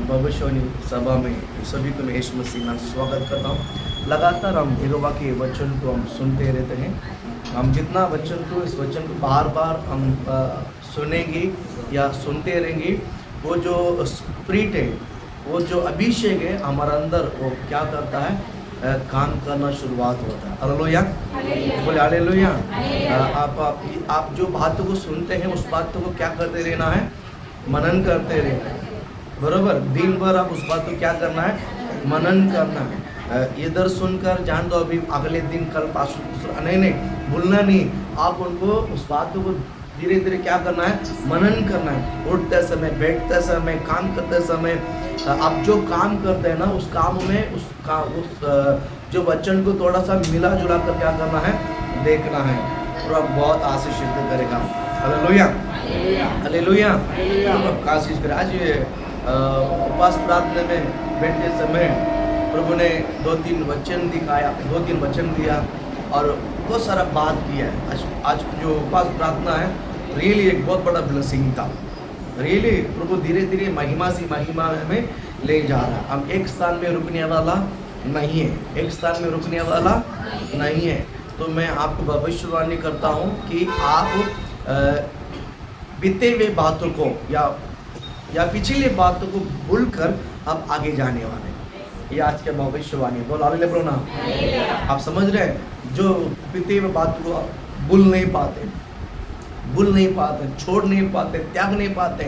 भविष्यवाणी सभा में सभी को मैं यीशु मसीह में स्वागत करता हूँ। लगातार हम यहोवा के वचन को हम सुनते रहते हैं। हम जितना वचन को इस वचन को बार बार हम सुनेंगे या सुनते रहेंगे, वो जो स्पिरिट है, वो जो अभिषेक है हमारे अंदर, वो क्या करता है, काम करना शुरुआत होता है। हालेलुया, बोले हालेलुया। आप जो बातों को सुनते हैं उस बातों को क्या करते रहना है, मनन करते रहना है। बरोबर, दिन भर आप उस बात को क्या करना है, मनन करना है। इधर सुनकर जान दो, अभी अगले दिन कल पास नहीं भूलना नहीं। आप उनको उस बातों को धीरे धीरे क्या करना है, मनन करना है। उठते समय, बैठते समय, काम करते समय, आप जो काम करते हैं ना, उस काम में उस जो वचन को थोड़ा सा मिला जुला कर क्या करना है, देखना है, और आप बहुत आशीषित करेगा। Hallelujah, hallelujah. आप आशीष करें। आज ये उपवास प्रार्थना में बैठते समय प्रभु ने दो तीन वचन दिया और बहुत सारा बात किया है। आज जो उपवास प्रार्थना है, रियली एक बहुत बड़ा ब्लेसिंग था। रियली प्रभु धीरे धीरे महिमा से महिमा में ले जा रहा है। हम एक स्थान में रुकने वाला नहीं है, एक स्थान में रुकने वाला नहीं है। तो मैं आपको भविष्यवाणी करता हूँ कि आप बीते हुए बातों को या पिछली बातों को भूलकर आप आगे जाने वाले हैं। ये आज का भविष्यवाणी बोल हालेलुया ना। आप समझ रहे हैं, जो बीते हुए बातों को आप भूल नहीं पाते, छोड़ नहीं पाते, त्याग नहीं पाते।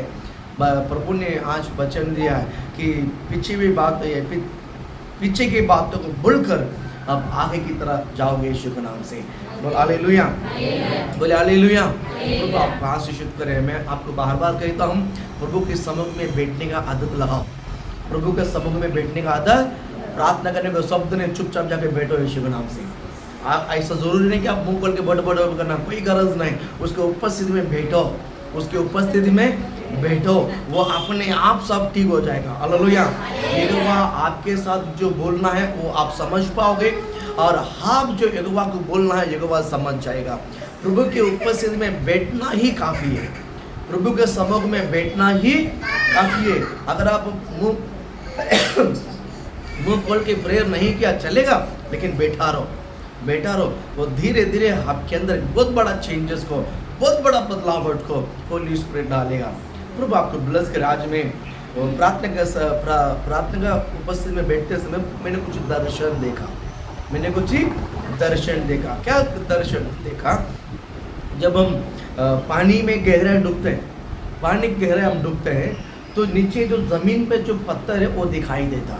प्रभु ने आज वचन दिया है कि पीछे की बातों को भूलकर अब आगे की तरफ जाओगे यीशु के नाम से। बोल हालेलुया, बोले हालेलुया। प्रभु आपको आशीषित करे। मैं आपको बार बार कहता हूँ, प्रभु के सम्मुख में बैठने का आदत लगाओ। प्रभु के सम्मुख में बैठने का आदत, प्रार्थना करने को शब्द ने चुपचाप जाके बैठो यीशु के नाम से। आप ऐसा जरूरी नहीं कि आप मुंह खोल के बड़ करना, कोई गरज नहीं। उसके उपस्थिति में बैठो, उसके उपस्थिति में बैठो, वो अपने आप सब ठीक हो जाएगा। हालेलुया। यहोवा आपके साथ जो बोलना है वो आप समझ पाओगे, और आप जो यहोवा को बोलना है यहोवा समझ जाएगा। प्रभु के उपस्थिति में बैठना ही काफ़ी है, प्रभु के सम्मुख में बैठना ही काफ़ी है। अगर आप मुंह खोल के प्रेयर नहीं किया चलेगा, लेकिन बैठा रहो। वो धीरे धीरे आपके अंदर बहुत बड़ा चेंजेस को, बहुत बड़ा बदलाव को होली स्पिरिट डालेगा। प्रभु आपको ब्लेस करे। आज में प्रार्थना का उपस्थिति में बैठते समय मैंने कुछ दर्शन देखा। क्या दर्शन देखा? जब हम पानी में गहरा डूबते हैं, तो नीचे जो ज़मीन पे जो पत्थर है वो दिखाई देता।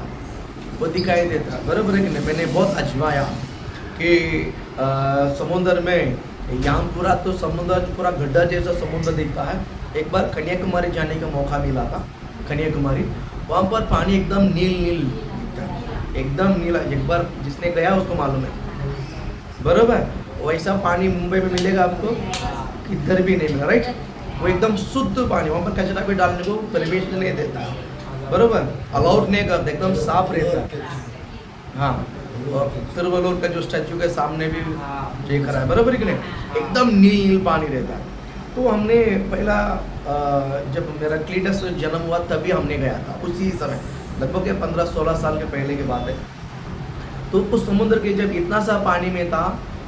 बराबर है कि नहीं? मैंने बहुत आजमाया कि समुद्र में यहाँ पूरा तो समुद्र पूरा गड्ढा जैसा समुद्र दिखता है। एक बार कन्याकुमारी जाने का मौका मिला था। कन्याकुमारी, वहाँ पर पानी एकदम नील दिखता है, एकदम नीला। एक बार जिसने गया उसको मालूम है। बराबर, वैसा पानी मुंबई में मिलेगा आपको किधर भी नहीं मिला, राइट? वो एकदम शुद्ध पानी, वहाँ पर कचरा भी डालने को परमिशन नहीं देता, बराबर, अलाउड नहीं करता, एकदम साफ रहता है। हाँ, और तिरुवल्लुवर का जो स्टैचू के सामने भी चेक करा है, बराबर कि नहीं? एकदम नील पानी रहता है। तो हमने पहला जब मेरा क्लीटस जन्म हुआ तभी हमने गया था, उसी समय, लगभग 15-16 साल के पहले की बात है। तो उस समुद्र के जब इतना सा पानी में था,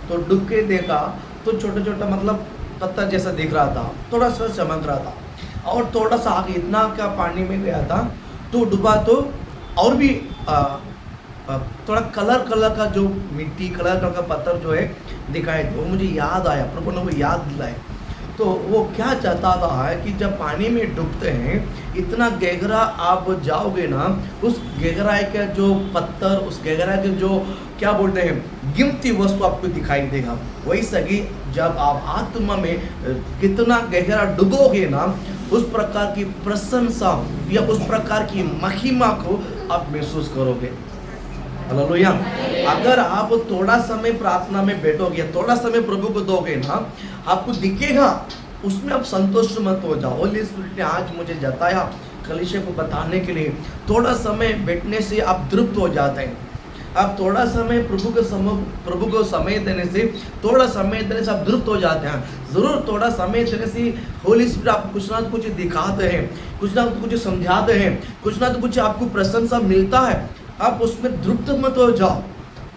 तो डूब के देखा तो छोटा मतलब पत्थर जैसा दिख रहा था, थोड़ा सा चमक रहा था। और थोड़ा सा आगे इतना क्या पानी में गया था, तो डूबा तो और भी थोड़ा कलर का जो मिट्टी, कलर का पत्थर जो है दिखाई दे। वो मुझे याद आया, प्रभु ने वो याद दिलाए। तो वो क्या चाहता था कि जब पानी में डूबते हैं, इतना गहरा आप जाओगे ना, उस गहराई का जो पत्थर, उस गहराई के जो क्या बोलते हैं, कीमती वस्तु आपको दिखाई देगा। वैसा कि जब आप आत्मा में कितना गहरा डूबोगे ना, उस प्रकार की प्रशंसा या उस प्रकार की महिमा को आप महसूस करोगे। हालेलुया। अगर आप थोड़ा समय प्रार्थना में बैठोगे, थोड़ा समय प्रभु को दोगे ना, आपको दिखेगा, उसमें आप संतुष्ट मत हो जाओ। होली स्पिरिट ने आज मुझे जताया कलीसिया को बताने के लिए, थोड़ा समय बैठने से आप तृप्त हो जाते हैं। आप थोड़ा समय प्रभु को समय देने से, थोड़ा समय देने से आप तृप्त हो जाते हैं। ज़रूर थोड़ा समय देने से होली स्पिरिट आपको कुछ ना कुछ दिखाते हैं, कुछ ना कुछ समझाते हैं, कुछ ना कुछ आपको प्रशंसा मिलता है। आप उसमें तृप्त मत हो जाओ,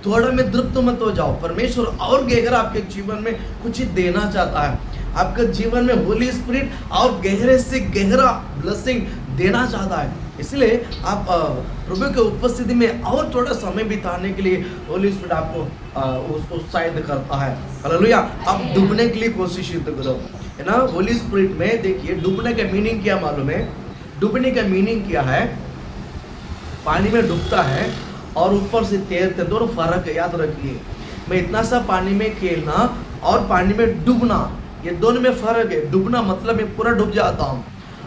थोड़ा में तृप्त मत हो जाओ। परमेश्वर और गहरा आपके जीवन में कुछ देना चाहता है। आपके जीवन में होली स्पिरिट और गहरे से गहरा ब्लेसिंग देना चाहता है। इसलिए आप प्रभु के उपस्थिति में और थोड़ा समय बिताने के लिए होली स्पिरिट आपको उत्साहित करता है। हालेलुया। आप डूबने के लिए कोशिश करो, है ना। होली स्पिरिट में देखिए, डूबने का मीनिंग क्या मालूम है? डूबने का मीनिंग क्या है? पानी में डूबता है और ऊपर से तैरते, दोनों फर्क है, याद रखिए। मैं इतना सा पानी में खेलना और पानी में डूबना, ये दोनों में फर्क है। डूबना मतलब मैं पूरा डूब जाता हूँ,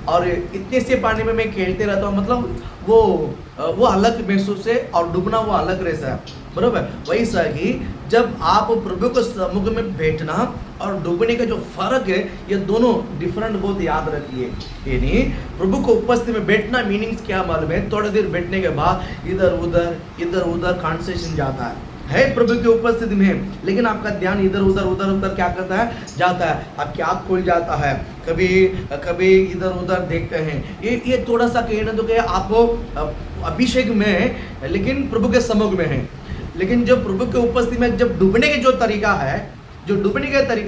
और इतने से पानी में मैं खेलते रहता हूँ, मतलब वो अलग महसूस है, और डूबना वो अलग रहता है, बराबर। वैसा ही जब आप प्रभु के समुख में बैठना और डूबने का जो फर्क है, ये दोनों डिफरेंट बहुत याद रखिए। यानी प्रभु को उपस्थिति में बैठना मीनिंग्स क्या मालूम है? थोड़ी देर बैठने के बाद इधर उधर कॉन्वर्सेशन जाता है प्रभु की उपस्थिति में, लेकिन आपका ध्यान इधर उधर क्या करता है? जाता है। आपकी आँख खुल जाता है, कभी इधर उधर देखते हैं। ये थोड़ा सा कहना तो क्या, आपको अभिषेक में है लेकिन प्रभु के समुख में है। लेकिन जो प्रभु के उपस्थिति में जब डूबने के जो तरीका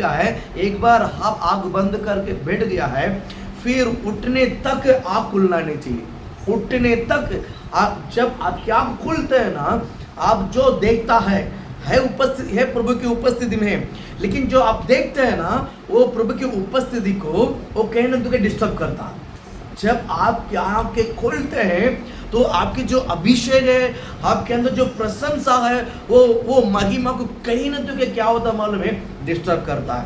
है, एक बार आप आँख बंद करके बैठ गया है, फिर उठने तक आँख खुलना नहीं चाहिए। उठने तक आप, जब आपकी आँख खुलते हैं ना, आप जो देखता है उपस्थित है प्रभु की उपस्थिति में, लेकिन जो आप देखते हैं ना, वो प्रभु की उपस्थिति को वो कहने तो डिस्टर्ब करता है। जब आपकी आँखें खोलते हैं तो आपकी जो अभिषेक है, आपके अंदर जो प्रशंसा है, वो महिमा को कहीं ना तो क्या होता मालूम है? डिस्टर्ब करता है।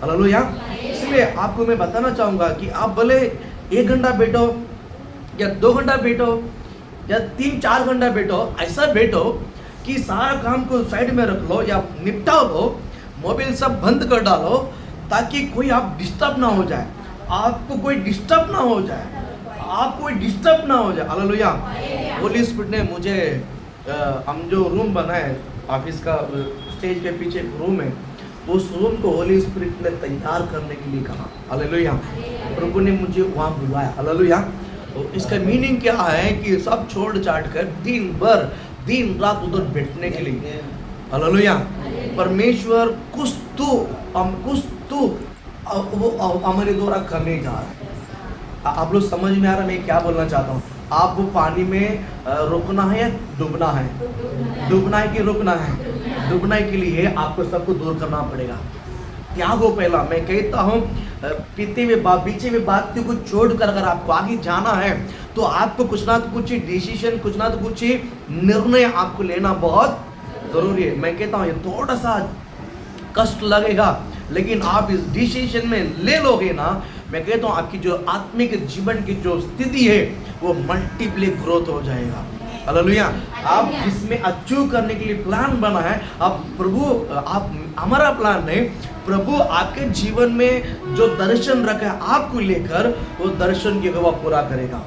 हालेलुया। इसलिए आपको मैं बताना चाहूँगा कि आप भले 1 घंटा बैठो या 2 घंटा बैठो या 3-4 घंटा बैठो, ऐसा बैठो कि सारा काम को साइड में रख लो या निपटा लो, मोबाइल सब बंद कर डालो, ताकि कोई आप डिस्टर्ब ना हो जाए, आपको कोई डिस्टर्ब ना हो जाए। हालेलुया। होली स्पिरिट ने मुझे, हम जो रूम बनाए ऑफिस का, स्टेज के पीछे एक रूम है, उस रूम को होली स्पिरिट ने तैयार करने के लिए कहा। हालेलुया। प्रभु ने मुझे वहाँ बुलाया। हालेलुया। तो इसका मीनिंग क्या है कि सब छोड़ छाड़ कर दिन रात उधर बैठने के लिए। हालेलुया। परमेश्वर कुछ तो हमारे द्वारा करने जा रहा है। आप लोग समझ में आ रहा है मैं क्या बोलना चाहता हूँ? आपको पानी में रुकना है या डूबना है? डूबना है कि रुकना है? डूबना के लिए आपको सबको दूर करना पड़ेगा। त्यागो पहला। मैं कहता हूँ पीछे में बात को छोड़कर अगर आपको आगे जाना है, तो आपको कुछ ना कुछ डिसीजन, कुछ ना कुछ निर्णय आपको लेना बहुत ज़रूरी है। मैं कहता हूँ ये थोड़ा सा कष्ट लगेगा, लेकिन आप इस डिसीजन में ले लोगे ना, मैं कहता हूँ आपकी जो आत्मिक जीवन की जो स्थिति है वो मल्टीप्लाई ग्रोथ हो जाएगा। हालेलुया। आप जिसमें अचीव करने के लिए प्लान बना है, आप हमारा प्लान नहीं, प्रभु आपके जीवन में जो दर्शन रखा है आपको लेकर, वो दर्शन की गवाह पूरा करेगा।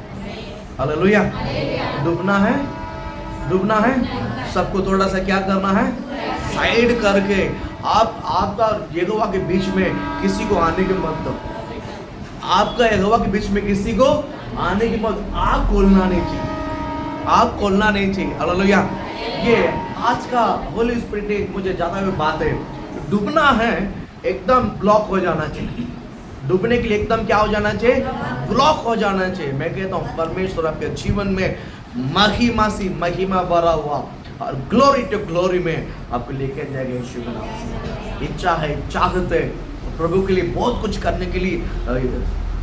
हालेलुया। डूबना है सबको थोड़ा सा क्या करना है? साइड करके आपका यहोवा के बीच में किसी को आने की मत दो। आपका यहोवा के बीच में किसी को आने की मत, आग खोलना नहीं चाहिए। हालेलुया। ये आज का होली स्पिरिट मुझे ज़्यादा में बात है। डूबना है एकदम ब्लॉक हो जाना चाहिए। डूबने के लिए एकदम क्या हो जाना चाहिए? ब्लॉक हो जाना चाहिए। मैं कहता हूँ परमेश्वर आपके जीवन में महिमा सी महिमा भरा हुआ और ग्लोरी टू ग्लोरी में आपको लेकर जाएगा यीशु के नाम से। इच्छा है, चाहते प्रभु के लिए बहुत कुछ करने के लिए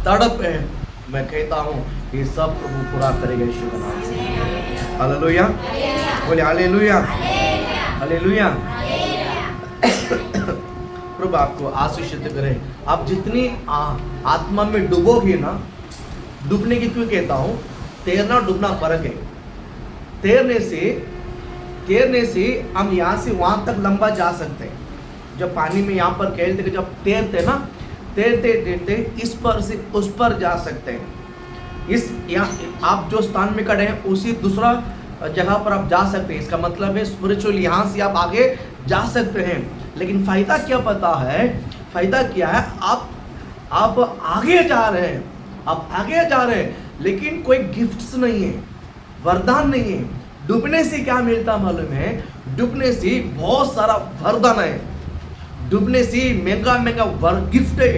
तड़प है। मैं कहता हूँ ये सब प्रभु पूरा करेगा यीशु के नाम से। हालेलुया। बोले हालेलुया। हालेलुया। प्रभु आपको आशीषित करे। आप जितनी आत्मा में डूबोगे ना, डूबने की क्यों कहता हूँ? तैरना डूबना फर्क है। तैरने से हम यहाँ से वहाँ तक लंबा जा सकते हैं। जब पानी में यहाँ पर खेलते, जब तैरते ना, तैरते इस पर से उस पर जा सकते हैं। यहाँ आप जो स्थान में खड़े हैं उसी दूसरा जगह पर आप जा सकते हैं। इसका मतलब है स्पिरिचुअल यहाँ से आप आगे जा सकते हैं। लेकिन फायदा क्या पता है? फायदा क्या है? आप आगे जा रहे हैं, आप आगे जा रहे हैं, लेकिन कोई गिफ्ट्स नहीं है, वरदान नहीं है। डूबने से क्या मिलता मालूम है? डूबने से बहुत सारा वरदान है, डूबने से महंगा महंगा गिफ्ट है,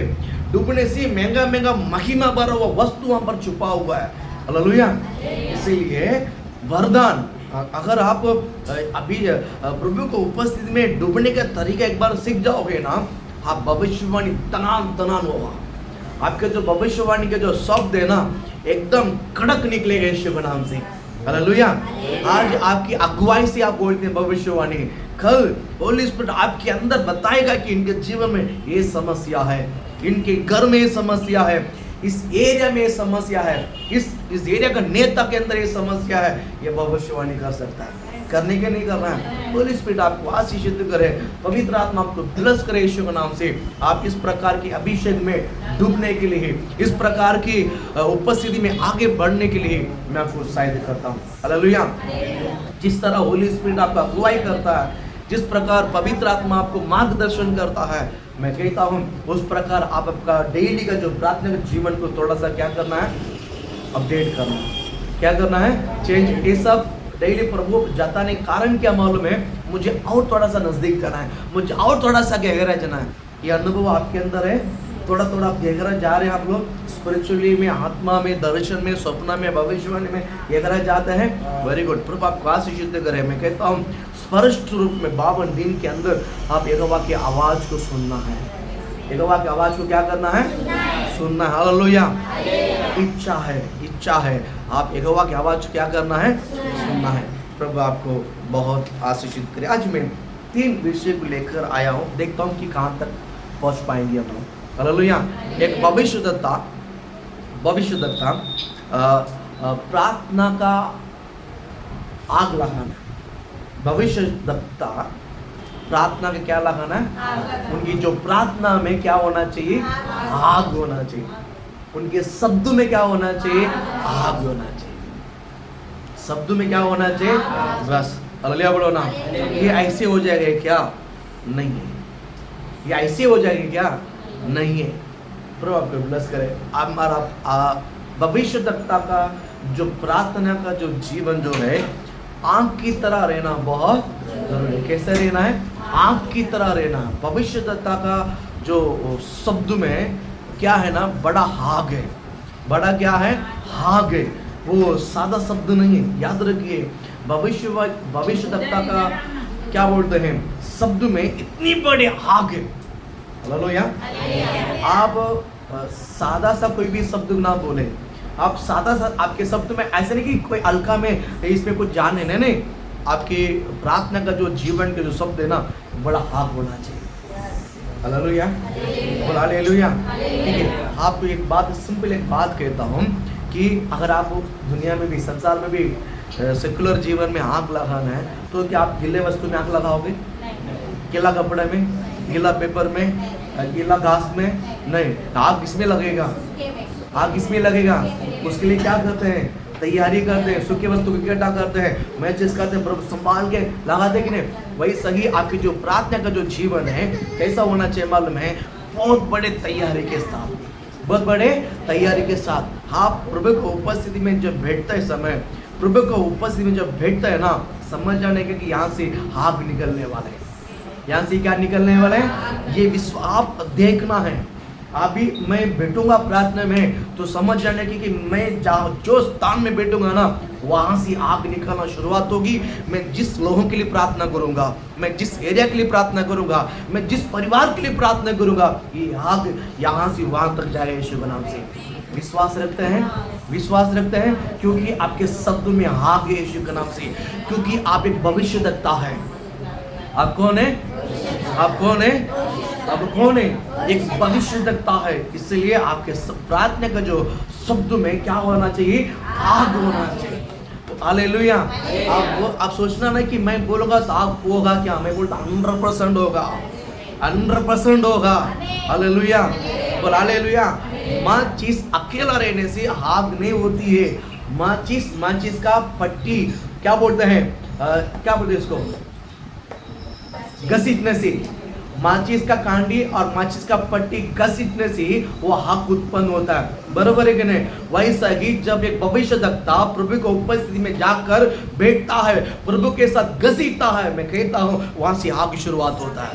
डूबने से महंगा महंगा महिमा भरा हुआ वस्तु वहां पर छुपा हुआ है। हालेलुया। इसीलिए वरदान, अगर आप अभी प्रभु को उपस्थिति में डूबने का तरीका एक बार सीख जाओगे ना, आप भविष्यवाणी तनान होगा। आपके जो भविष्यवाणी के जो शब्द है ना, एकदम कड़क निकलेगा यीशु के नाम से। हालेलुया। आज आपकी अगुवाई से आप बोलते हैं भविष्यवाणी, कल होली स्पिरिट आपके अंदर बताएगा कि इनके जीवन में ये समस्या है, इनके घर में ये समस्या है, इस एरिया में ये समस्या है, इस एरिया का नेता के अंदर ये समस्या है। ये भविष्यवाणी कर सकता है, करने के नहीं करना है। होली स्पिरिट आपको आशीषित करे, पवित्र आत्मा आपको ब्लेस करे यीशु के नाम से। आप इस प्रकार की अभिषेक में डूबने के लिए, इस प्रकार की उपस्थिति में आगे बढ़ने के लिए मैं आपको उत्साहित करता हूँ। हालेलुया। जिस तरह होली स्पिरिट आपका अगुवाई करता है, जिस प्रकार पवित्र आत्मा आपको मार्गदर्शन करता है, मैं कहता हूँ उस प्रकार आप आपका डेली का जो प्रार्थना का जीवन को थोड़ा सा क्या करना है? अपडेट करना है। क्या करना है? चेंज। ये सब डेली प्रभु जताने कारण क्या मालूम है? मुझे और थोड़ा सा नजदीक जाना है, मुझे और थोड़ा सा गहरा जाना है। ये अनुभव आपके अंदर है, थोड़ा थोड़ा आप गहरा जा रहे हैं। आप लोग स्पिरिचुअली में, आत्मा में, दर्शन में, स्वप्न में, भविष्यवाणी में गहरा जाते हैं। Very good. प्रभु आपको आशीषित करे। मैं कहता हूँ स्पष्ट रूप में 52 दिन के अंदर आप यहोवा की आवाज को सुनना है। यहोवा की आवाज को क्या करना है? सुनना है। हालेलुया। इच्छा है आप यहोवा की आवाज क्या करना है? सुनना है। प्रभु आपको बहुत आशीषित करे। आज मैं 3 विषय को लेकर आया हूँ, देखता हूँ कि कहाँ तक पहुँच पाएंगे हम लोग। हालेलुया। एक भविष्यद्वक्ता प्रार्थना का आग लगाना। भविष्यद्वक्ता प्रार्थना का क्या लगाना है? उनकी जो प्रार्थना में क्या होना चाहिए? आग होना चाहिए। उनके शब्द में क्या होना चाहिए? आग होना चाहिए। शब्द में क्या होना चाहिए? बस हालेलुया बोलो ना। ये ऐसे हो जाएगा क्या? नहीं है। ये ऐसे हो जाएगा क्या? नहीं है। प्रभु आपको ब्लेस करे। हमारा भविष्यद्वक्ता का जो प्रार्थना का जो जीवन जो है, आँख की तरह रहना बहुत जरूरी है। कैसे रहना है? आँख की तरह रहना। भविष्यद्वक्ता का जो शब्द में क्या है ना, बड़ा हाग है। बड़ा क्या है? हाग है। वो सादा शब्द नहीं है। याद रखिए, भविष्यद्वक्ता का क्या बोलते हैं? शब्द में इतनी बड़ी आग है। हालेलुया। आप सादा सा कोई भी शब्द ना बोले। आप सादा सा आपके शब्द में ऐसे नहीं कि कोई हल्का में इसमें कुछ जान है, नहीं। आपके प्रार्थना का जो जीवन के जो शब्द है ना, बड़ा हाग होना चाहिए। हालेलुया। बोल हालेलुया। ठीक है। आपको एक बात, सिंपल एक बात कहता हूँ कि अगर आप दुनिया में भी, संसार में भी, सेकुलर जीवन में आग लगाना है, तो क्या आप गीले वस्तु में आग लगाओगे? गीला कपड़े में, गीला पेपर में, गीला घास में? नहीं। आग किसमें लगेगा? आग किसमें लगेगा? उसके लिए क्या करते हैं? तैयारी करते हैं, सूखे वस्तु को इकट्ठा करते हैं, मैचेस करते हैं, संभाल के लगाते कि नहीं। वही सही आपकी जो प्रार्थना का जो जीवन है कैसा होना चाहिए मालूम है? बहुत बड़े तैयारी के साथ, बहुत बड़े तैयारी के साथ। आप प्रभु को उपस्थिति में जब बैठता है समय, प्रभु को उपस्थिति में जब बैठता है ना, समझ जाने के कि यहाँ से आग निकलने वाला है। यहाँ से क्या निकलने वाला है? ये विश्व आप देखना है। अभी मैं बैठूंगा प्रार्थना में तो समझ जाने की कि मैं जो स्थान में बैठूंगा ना, वहां से आग निकलना शुरुआत होगी। मैं जिस लोगों के लिए प्रार्थना करूंगा, मैं जिस एरिया के लिए प्रार्थना करूंगा, मैं जिस परिवार के लिए प्रार्थना करूंगा, ये आग यहाँ से वहां तक जाएगा यीशु के नाम से। विश्वास रखते हैं? विश्वास रखते हैं, क्योंकि आपके शब्द में आग है यीशु के नाम से। क्योंकि आप एक भविष्यद्वक्ता है। आप कौन है? आप कौन है? अब कौन है? एक भविष्यद्वक्ता है। इसलिए आपके प्रार्थना का जो शब्द में क्या होना चाहिए? आग होना चाहिए। हालेलुया। आप सोचना नहीं कि मैं बोलूंगा तो आग होगा क्या? मैं बोलता 100% होगा, 100% होगा। हालेलुया। बोल हालेलुया। माचिस अकेला रहने से आग नहीं होती है। माचिस का पट्टी क्या बोलते हैं, क्या बोलते हैं इसको, घसीटने से, माचिस का कांडी और माचिस का पट्टी घसीटने से वो हक उत्पन्न होता है, बरोबर है कि नहीं। वैसा ही जब एक भविष्यद्वक्ता प्रभु को उपस्थिति में जाकर बैठता है, प्रभु के साथ घसीटता है, मैं कहता हूँ वहां से आग की शुरुआत होता है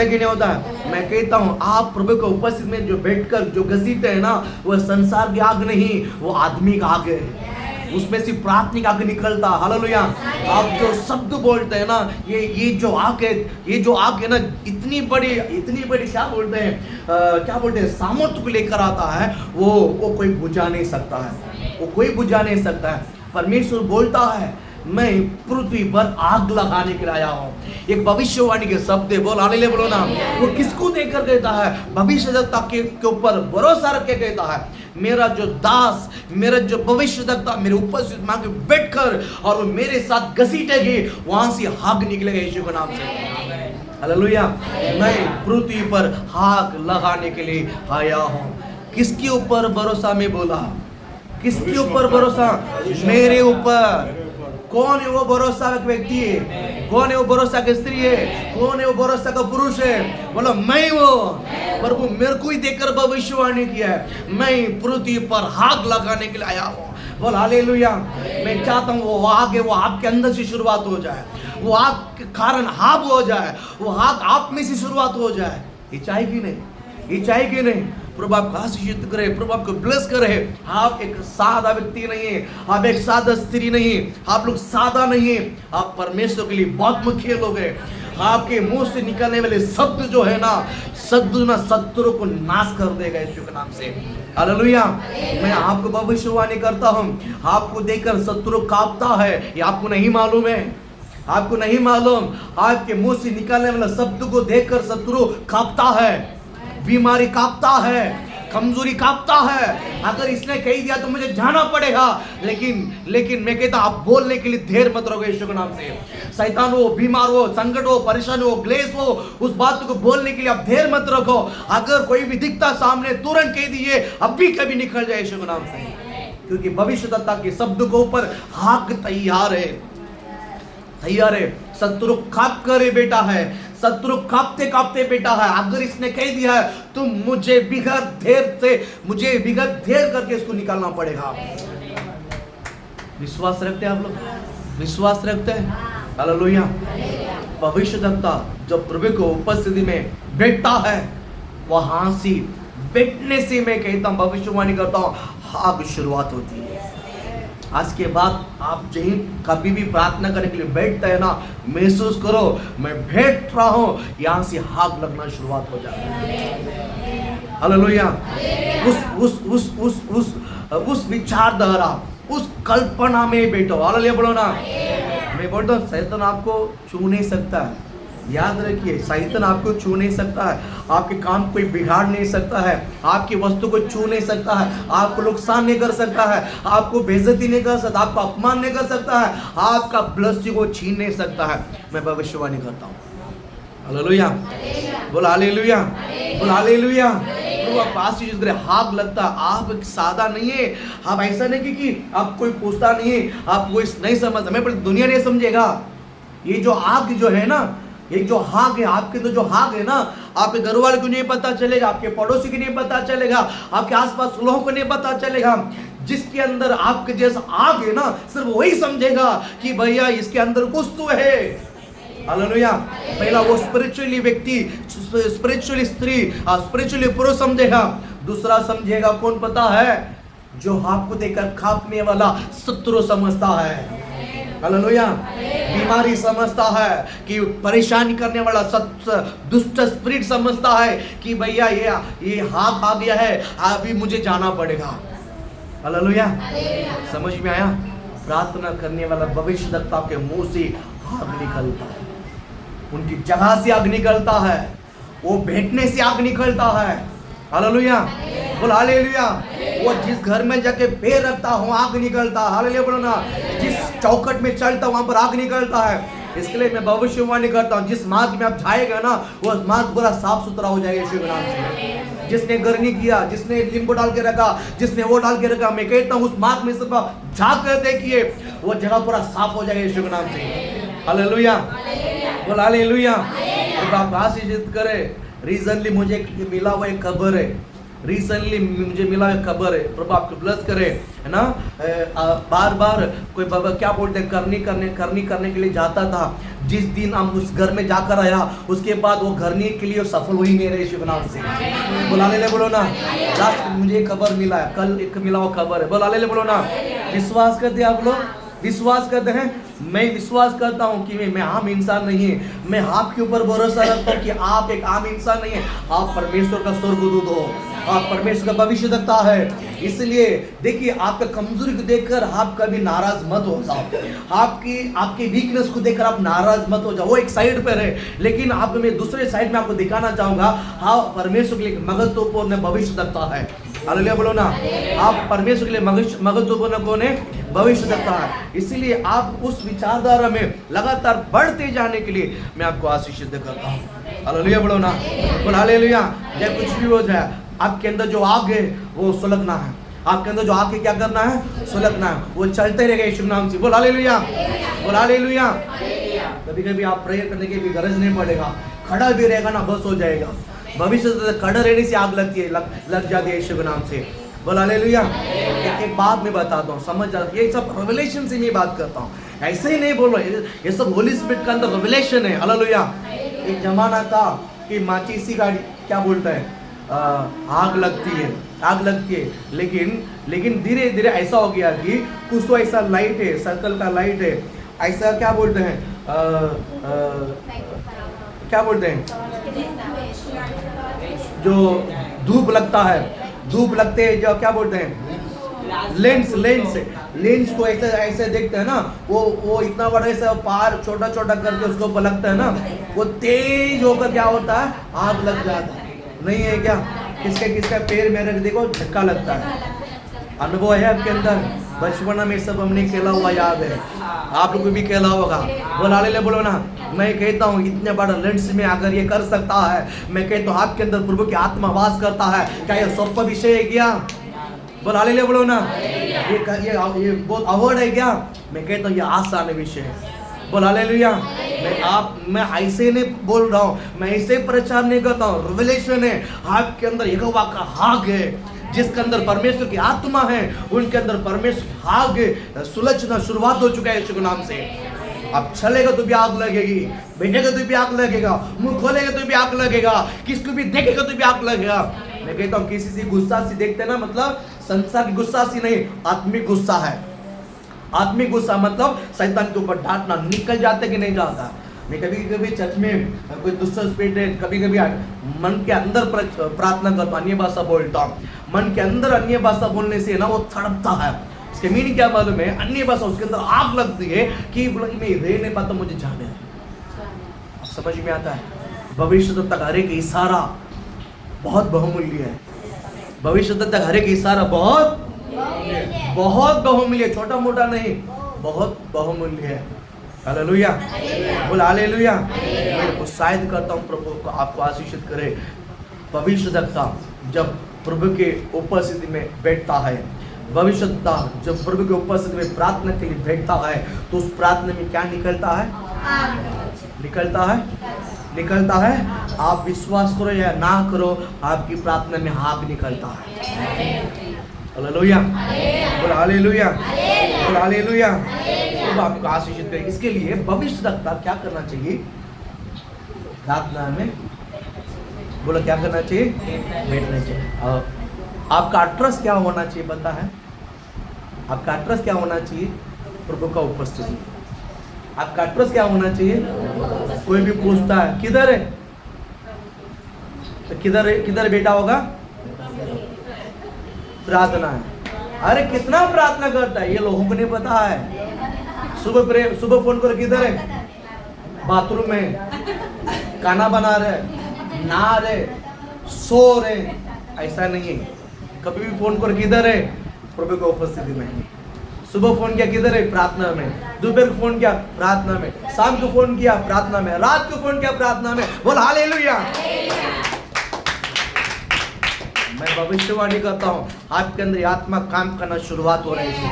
कि नहीं होता है। मैं कहता हूँ आप प्रभु को उपस्थिति में जो बैठकर जो घसीटते हैं ना, वह संसार की आग नहीं, वो आदमी का आग है, उसमें से प्रार्थनिक आग निकलता। हालेलुया। आप जो शब्द बोलते हैं ना, ये जो आग है ना, इतनी बड़ी क्या बोलते हैं, सामर्थ्य को लेकर आता है, वो कोई बुझा नहीं सकता है, परमेश्वर बोलता है मैं पृथ्वी पर आग लगाने के लिए आया हूँ। एक भविष्यवाणी के शब्द है, हालेलुया बोलो ना। वो किसको देकर कहता है, भविष्यद्वक्ता के ऊपर भरोसा रख के कहता है, मेरा जो दास, मेरा जो भविष्यद्वक्ता मेरे उपस्थित मां के बैठकर और वो मेरे साथ घसीटेगी, वहां से आग निकलेगा यीशु के नाम से। हालेलुया। मैं पृथ्वी पर आग लगाने के लिए आया हूँ। किसके ऊपर भरोसा में बोला, किसके ऊपर भरोसा, मेरे ऊपर। कौन है वो भरोसा का व्यक्ति है, कौन है वो भरोसा की स्त्री है, कौन है वो भरोसा का पुरुष है, बोलो मैं वो। प्रभु मेरे को ही देखकर भविष्यवाणी किया है, मैं पृथ्वी पर आग लगाने के लिए आया हूँ। बोल हालेलुया। मैं चाहता हूँ वो आग है, वो आपके अंदर से शुरुआत हो जाए, वो आग के कारण आग हो जाए, वो आग आप में से शुरुआत हो जाए। ये चाहिए कि नहीं, ये चाहिए कि नहीं। प्रभु आपको आशीषित करे, प्रभु आपको ब्लेस करे। आप एक सादा व्यक्ति नहीं है, आप एक सादा स्त्री नहीं है, आप लोग सादा नहीं है, आप परमेश्वर के लिए बहुत मुख्य लोग हैं। आपके मुंह से निकलने वाले शब्द जो है ना, शत्रु को नाश कर देगा यीशु के नाम से। हालेलुया। मैं आपको भविष्यवाणी करता हूँ, आपको देखकर शत्रु कांपता है, ये आपको नहीं मालूम है, आपको नहीं मालूम। आपके मुंह से निकलने वाले शब्द को देखकर शत्रु कांपता है, बीमारी कांपता है, कमजोरी कांपता है। अगर इसने कह दिया तो मुझे जाना पड़ेगा, लेकिन मैं कहता आप बोलने के लिए देर मत रखो यीशु के नाम से। शैतान हो, बीमार हो, संकट हो, परेशानी हो, क्लेश हो, उस बात को बोलने के लिए आप देर मत रखो। अगर कोई भी दिखता सामने, तुरंत कह दीजिए अभी कभी निकल जाए यीशु के नाम से, क्योंकि भविष्यद्वक्ता के शब्द के ऊपर आग तैयार है। शत्रु कांप कर बेटा है, शत्रु कांपते कांपते बेटा है। अगर इसने कह दिया है तो मुझे बिगड़ देर करके इसको निकालना पड़ेगा। विश्वास रखते हैं आप लोग, विश्वास रखते हैं। हालेलुया। भविष्यद्वक्ता जब प्रभु को उपस्थिति में बैठता है, वहां से बैठने से मैं कहता हूं, भविष्यवाणी करता हूं, आग शुरुआत होती है। आज के बाद आप जहीं कभी भी प्रार्थना करने के लिए बैठते हैं ना, महसूस करो मैं बैठ रहा हूं, यहां से आग लगना शुरुआत हो जाती है। हालेलुया। उस विचारधारा, उस कल्पना में बैठो। हालेलुया बोलो ना। मैं बोलता हूं शैतान आपको छू नहीं सकता है, याद रखिए, शैतान आपको छू नहीं सकता है, आपके काम कोई बिगाड़ नहीं सकता है, आपकी वस्तु को छू नहीं सकता है, आपको नुकसान नहीं कर सकता है, आपको बेइज्जती नहीं कर सकता, आपका अपमान नहीं कर सकता है, आपका ब्लेसिंग को छीन नहीं सकता है। मैं भविष्यवाणी करता हूँ। हालेलुया बोल, हालेलुया बोल, हालेलुया। प्रभु आप आशीष करे। आग लगता, आप एक सादा नहीं है, आप ऐसा नहीं कि आप कोई पूछता नहीं है, आप कोई नहीं समझता, मैं पर दुनिया नहीं समझेगा। ये जो आग जो है ना, ये जो आग है, आपके तो जो आग है ना, आपके घर वाले को नहीं पता चलेगा, आपके पड़ोसी को नहीं पता चलेगा, आपके आसपास लोगों को नहीं पता चलेगा। जिसके अंदर आपके जैसा आग है ना, सिर्फ वही समझेगा कि भैया इसके अंदर कुछ तो है। हालेलुया। पहला वो स्पिरिचुअली व्यक्ति, स्पिरिचुअली स्त्री, स्पिरिचुअली पुरुष समझेगा। दूसरा समझेगा कौन पता है, जो आपको देखकर कांपने वाला शत्रु समझता है। हालेलुया। बीमारी समझता है कि परेशानी करने वाला दुष्ट स्पिरिट समझता है कि भैया ये हाथ आ गया है, अभी मुझे जाना पड़ेगा। हालेलुया। समझ में आया। प्रार्थना करने वाला भविष्यद्वक्ता के मुंह से आग निकलता है, उनकी जगह से आग निकलता है, वो बैठने से आग निकलता है। हालेलुया बोल, हालेलुया। वो जिस घर में जाके पैर रखता हूँ आग निकलता है। हालेलुया बोलो ना। जिस चौखट में चलता वहां पर आग निकलता है। इसके लिए मैं भविष्यवाणी करता हूँ, जिस मार्ग में आप जाएगा ना वो मार्ग पूरा साफ सुथरा हो जाएगा यीशु के नाम से। जिसने घर नहीं किया, जिसने नींबू डाल के रखा, जिसने वो डाल के रखा, मैं कहता हूँ उस मार्ग में सिर्फ झाँक कर देखिए, वो जगह पूरा साफ हो जाएगा यीशु के नाम से। हालेलुया, बोल हालेलुया। तो आप आशीषित करे। रिसेंटली मुझे मिला हुआ एक खबर है, रिसेंटली मुझे मिला एक खबर है, प्रभु आपको ब्लेस करे, है ना। बार बार कोई बाबा क्या बोलते हैं, करने के लिए जाता था। जिस दिन हम उस घर में जाकर आया उसके बाद वो करने के लिए सफल हुई नहीं रहे यीशु के नाम से। बुलाने ले बोलो ना। लास्ट मुझे एक खबर मिला है, कल एक मिला हुआ खबर है, बुलाने ले बोलो ना। विश्वास करते आप लोग, विश्वास करते हैं। मैं विश्वास करता हूँ कि मैं आम इंसान नहीं है, मैं आपके ऊपर भरोसा रखता हूँ कि आप एक आम इंसान नहीं है, आप परमेश्वर का स्वर्गदूत हो, आप परमेश्वर का भविष्यद्वक्ता है। इसलिए देखिए, आपका कमजोरी को देखकर आप कभी नाराज मत हो जाओ, आपकी वीकनेस को देखकर आप नाराज मत हो जाओ, वो एक साइड पर है। लेकिन आपको मैं दूसरे साइड में आपको दिखाना चाहूंगा, हाँ परमेश्वर के लिए महत्वपूर्ण भविष्यद्वक्ता है। हालेलुया बोलो ना। आप परमेश्वर के लिए महत्वपूर्ण कौन है? भविष्यद्वक्ता है। इसलिए आप उस विचारधारा में लगातार बढ़ते जाने के लिए मैं आपको आशीषित करता हूँ। हालेलुया बोलो ना। बोल हालेलुया। चाहे कुछ भी हो जाए, आपके अंदर जो आग है वो सुलगना है, आपके अंदर जो आग है क्या करना है? सुलगना है, वो चलते रहेगा यीशु नाम से। बोल हालेलुया, बोल हालेलुया। कभी कभी आप प्रेयर करने की भी गरज नहीं पड़ेगा, खड़ा भी रहेगा ना बस हो जाएगा। भविष्य खड़ा रहने से आग लगती है, लग जाती है यीशु के नाम से। बोल हालेलुया। एक बात मैं बताता हूँ, समझ जा, ये सब रेवलेशन से मैं बात करता हूँ, ऐसे ही नहीं बोल रहा, ये सब होली स्पिरिट का अंदर रेवलेशन है। हालेलुया। एक जमाना था कि माचिसी गाड़ी क्या बोलता है, आग लगती है, लेकिन धीरे धीरे ऐसा हो गया कि कुछ तो ऐसा लाइट है, सर्कल का लाइट है, ऐसा क्या बोलते हैं, क्या बोलते हैं, जो धूप लगते हैं, जो क्या बोलते हैं, लेंस को ऐसे देखते हैं ना, वो इतना बड़ा ऐसा पार छोटा करके उसको पलटता है ना, वो तेज होकर क्या होता है, आग लग जाता है। नहीं है क्या? किसके पैर मेरे देखो झटका लगता है। अनुभव है आपके अंदर, बचपन में सब हमने खेला हुआ याद है, आप लोग भी खेला होगा। बोला ले बोलो ना। मैं कहता हूँ इतने बड़ा लेंस में अगर ये कर सकता है, मैं कहता हूँ आपके अंदर प्रभु की आत्मा वास करता है, क्या ये स्वप्न विषय है क्या? बोला ले बोलो ना। ये बहुत अवॉर्ड है क्या? मैं कहता हूँ ये आसान विषय है। बोल हालेलुया। मैं ऐसे नहीं बोल रहा हूँ, मैं ऐसे प्रचार नहीं करता हूँ, रिवलेशन है। आपके अंदर यहोवा का हाग है, जिसके अंदर परमेश्वर की आत्मा है, उनके अंदर परमेश्वर की हाग है। सुलझना शुरुआत हो चुका है यीशु के नाम से। अब चलेगा तो भी आग लगेगी, बैठेगा तो भी आग लगेगा, मुंह खोलेगा तो भी आग लगेगा, किसको भी देखेगा तो भी आग लगेगा। मैं कहता हूँ किसी से गुस्सा से देखते ना, मतलब संसार की गुस्सा से नहीं, आत्मिक गुस्सा है। आत्मिक गुस्सा मतलब शैतान के ऊपर डांटना, निकल जाते कि नहीं जाता। मैं कभी चर्च में कोई दुष्ट स्पिरिट है, कभी मन के अंदर प्रार्थना करता, अन्य भाषा बोलता, मन के अंदर अन्य भाषा बोलने से ना वो तड़पता है। इसके मीनिंग क्या मालूम है? अन्य भाषा उसके अंदर आग लगती है कि मैं रह नहीं पाता, मुझे जाने है। समझ में आता है? भविष्य तक हर एक इशारा बहुत बहुमूल्य है। भविष्य तक हर एक इशारा बहुत बहुमूल्य, छोटा मोटा नहीं, बहुत बहुमूल्य है। हालेलुया, बोल हालेलुया। मैं उत्साहित करता हूँ प्रभु को आपको आशीषित करे। भविष्यद्वक्ता जब प्रभु के उपस्थिति में बैठता है, भविष्यद्वक्ता जब प्रभु के उपस्थिति में प्रार्थना के लिए बैठता है, तो उस प्रार्थना में क्या निकलता है? निकलता है। आप विश्वास करो या ना करो, आपकी प्रार्थना में आग निकलता है। हालेलुया, बोल हालेलुया, बोल हालेलुया। तो आपको आशीषित करें। इसके लिए भविष्यद्वक्ता क्या करना चाहिए? प्रार्थना में बोलो क्या करना चाहिए? बैठना चाहिए। आपका एड्रेस क्या होना चाहिए पता है? आपका एड्रेस क्या होना चाहिए? प्रभु का उपस्थिति। आपका एड्रेस क्या होना चाहिए? कोई भी पूछता है किधर है, तो किधर बेटा होगा? प्रार्थना है। अरे कितना प्रार्थना करता है, ये लोगों को नहीं पता है। सुबह फोन कर किधर है? बाथरूम में, खाना बना रहे, नहा रहे, सो रहे। ऐसा नहीं है। कभी भी फोन कर किधर है? प्रभु की उपस्थिति में। सुबह फोन किया किधर है? प्रार्थना में। दोपहर को फोन किया प्रार्थना में। शाम को फोन किया प्रार्थना में। रात को फोन किया प्रार्थना में। बोल हालेलुया। मैं भविष्यवाणी करता हूँ आपके अंदर आत्मा काम करना शुरुआत हो रही है।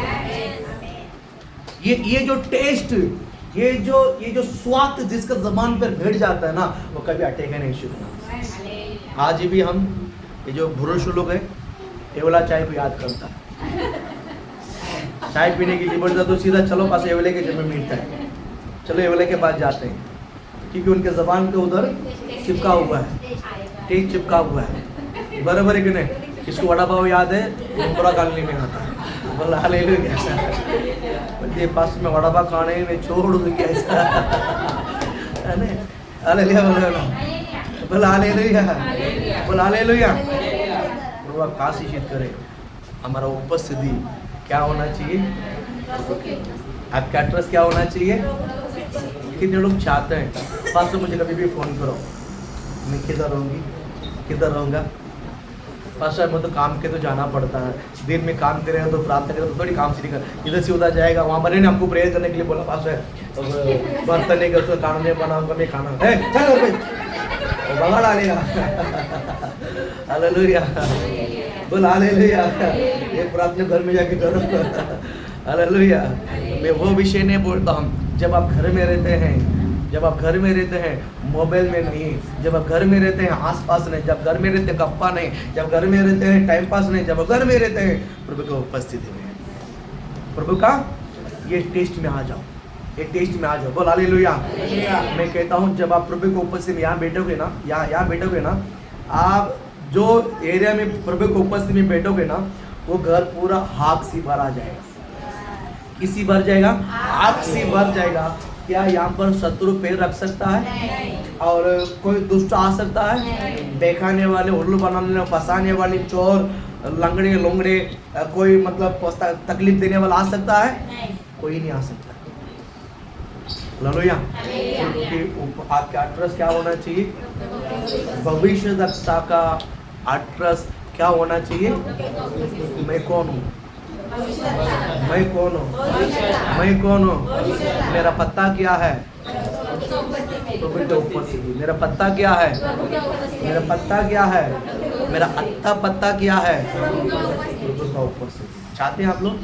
ये जो टेस्ट, ये जो स्वाद जिसका जबान पर बैठ जाता है ना, वो कभी अटेगा नहीं शुरू। आज भी हम ये जो पुरुष लोग है, ये वाला चाय को याद करता है। चाय पीने की लिबर्टी तो सीधा चलो पास एवले के जब में मिलता है, चलो एवले के पास जाते हैं, क्योंकि उनके जबान के उधर चिपका हुआ है, टेस्ट चिपका हुआ है। बराबर है कि नहीं? किसको वड़ा पाव याद है? पूरा कॉलोनी में आता है। बोला हालेलुया। ये पास में वड़ा पाव खाने में छोड़ दूंगी ऐसा, हालेलुया बोला हालेलुया, बोला हालेलुया। प्रभु आप आशीषित करें। हमारा उपस्थिति क्या होना चाहिए? आपका एड्रेस क्या होना चाहिए? कितने लोग चाहते हैं पास मुझे कभी भी फ़ोन करो, मैं किधर रहूँगी, किधर रहूँगा? पास मैं तो काम के तो जाना पड़ता है, दिन में काम करेगा तो प्रार्थना करेगा तो थोड़ी काम से नहीं कर, इधर से उधर जाएगा। वहाँ बने ने हमको प्रेयर करने के लिए बोला, पास है तो बर्तन नहीं कर, खाना नहीं बनाऊंगा, मैं खाना है चलो भाई बगा डालेगा। हालेलुया, बोल हालेलुया। ये प्रार्थना घर में जाके करो। हालेलुया। मैं वो विषय नहीं बोलता हूँ, जब आप घर में रहते हैं, जब आप घर में रहते हैं मोबाइल में नहीं, जब आप घर में रहते हैं आसपास नहीं, जब घर में रहते हैं गप्पा नहीं, जब घर में रहते हैं टाइम पास नहीं, जब घर में रहते हैं प्रभु की उपस्थिति में, प्रभु का ये टेस्ट में आ जाओ, ये टेस्ट में आ जाओ। बोल हालेलुया। मैं कहता हूँ जब आप प्रभु की उपस्थिति में यहाँ बैठोगे ना, यहाँ बैठोगे ना, आप जो एरिया में प्रभु की उपस्थिति में बैठोगे ना, वो घर पूरा आग से भरा जाएगा। किसी भर जाएगा? आग से भर जाएगा। क्या यहाँ पर शत्रु पैर रख सकता है? और कोई दुष्ट आ सकता है? बेखाने वाले, उल्लू बनाने, फंसाने वाले, चोर, लंगड़े लोंगड़े, कोई मतलब तकलीफ देने वाला आ सकता है? कोई नहीं आ सकता। हालेलुया। आपका एड्रेस क्या होना चाहिए? भविष्यवक्ता का एड्रेस क्या होना चाहिए? मैं कौन हूँ? मैं कौन हूँ? मैं कौन हूँ? मेरा पता क्या है? प्रभु के उपस्थिति। मेरा पता क्या है? मेरा पता क्या है? मेरा अत्ता पता क्या है? प्रभु का उपस्थिति। चाहते हैं आप लोग?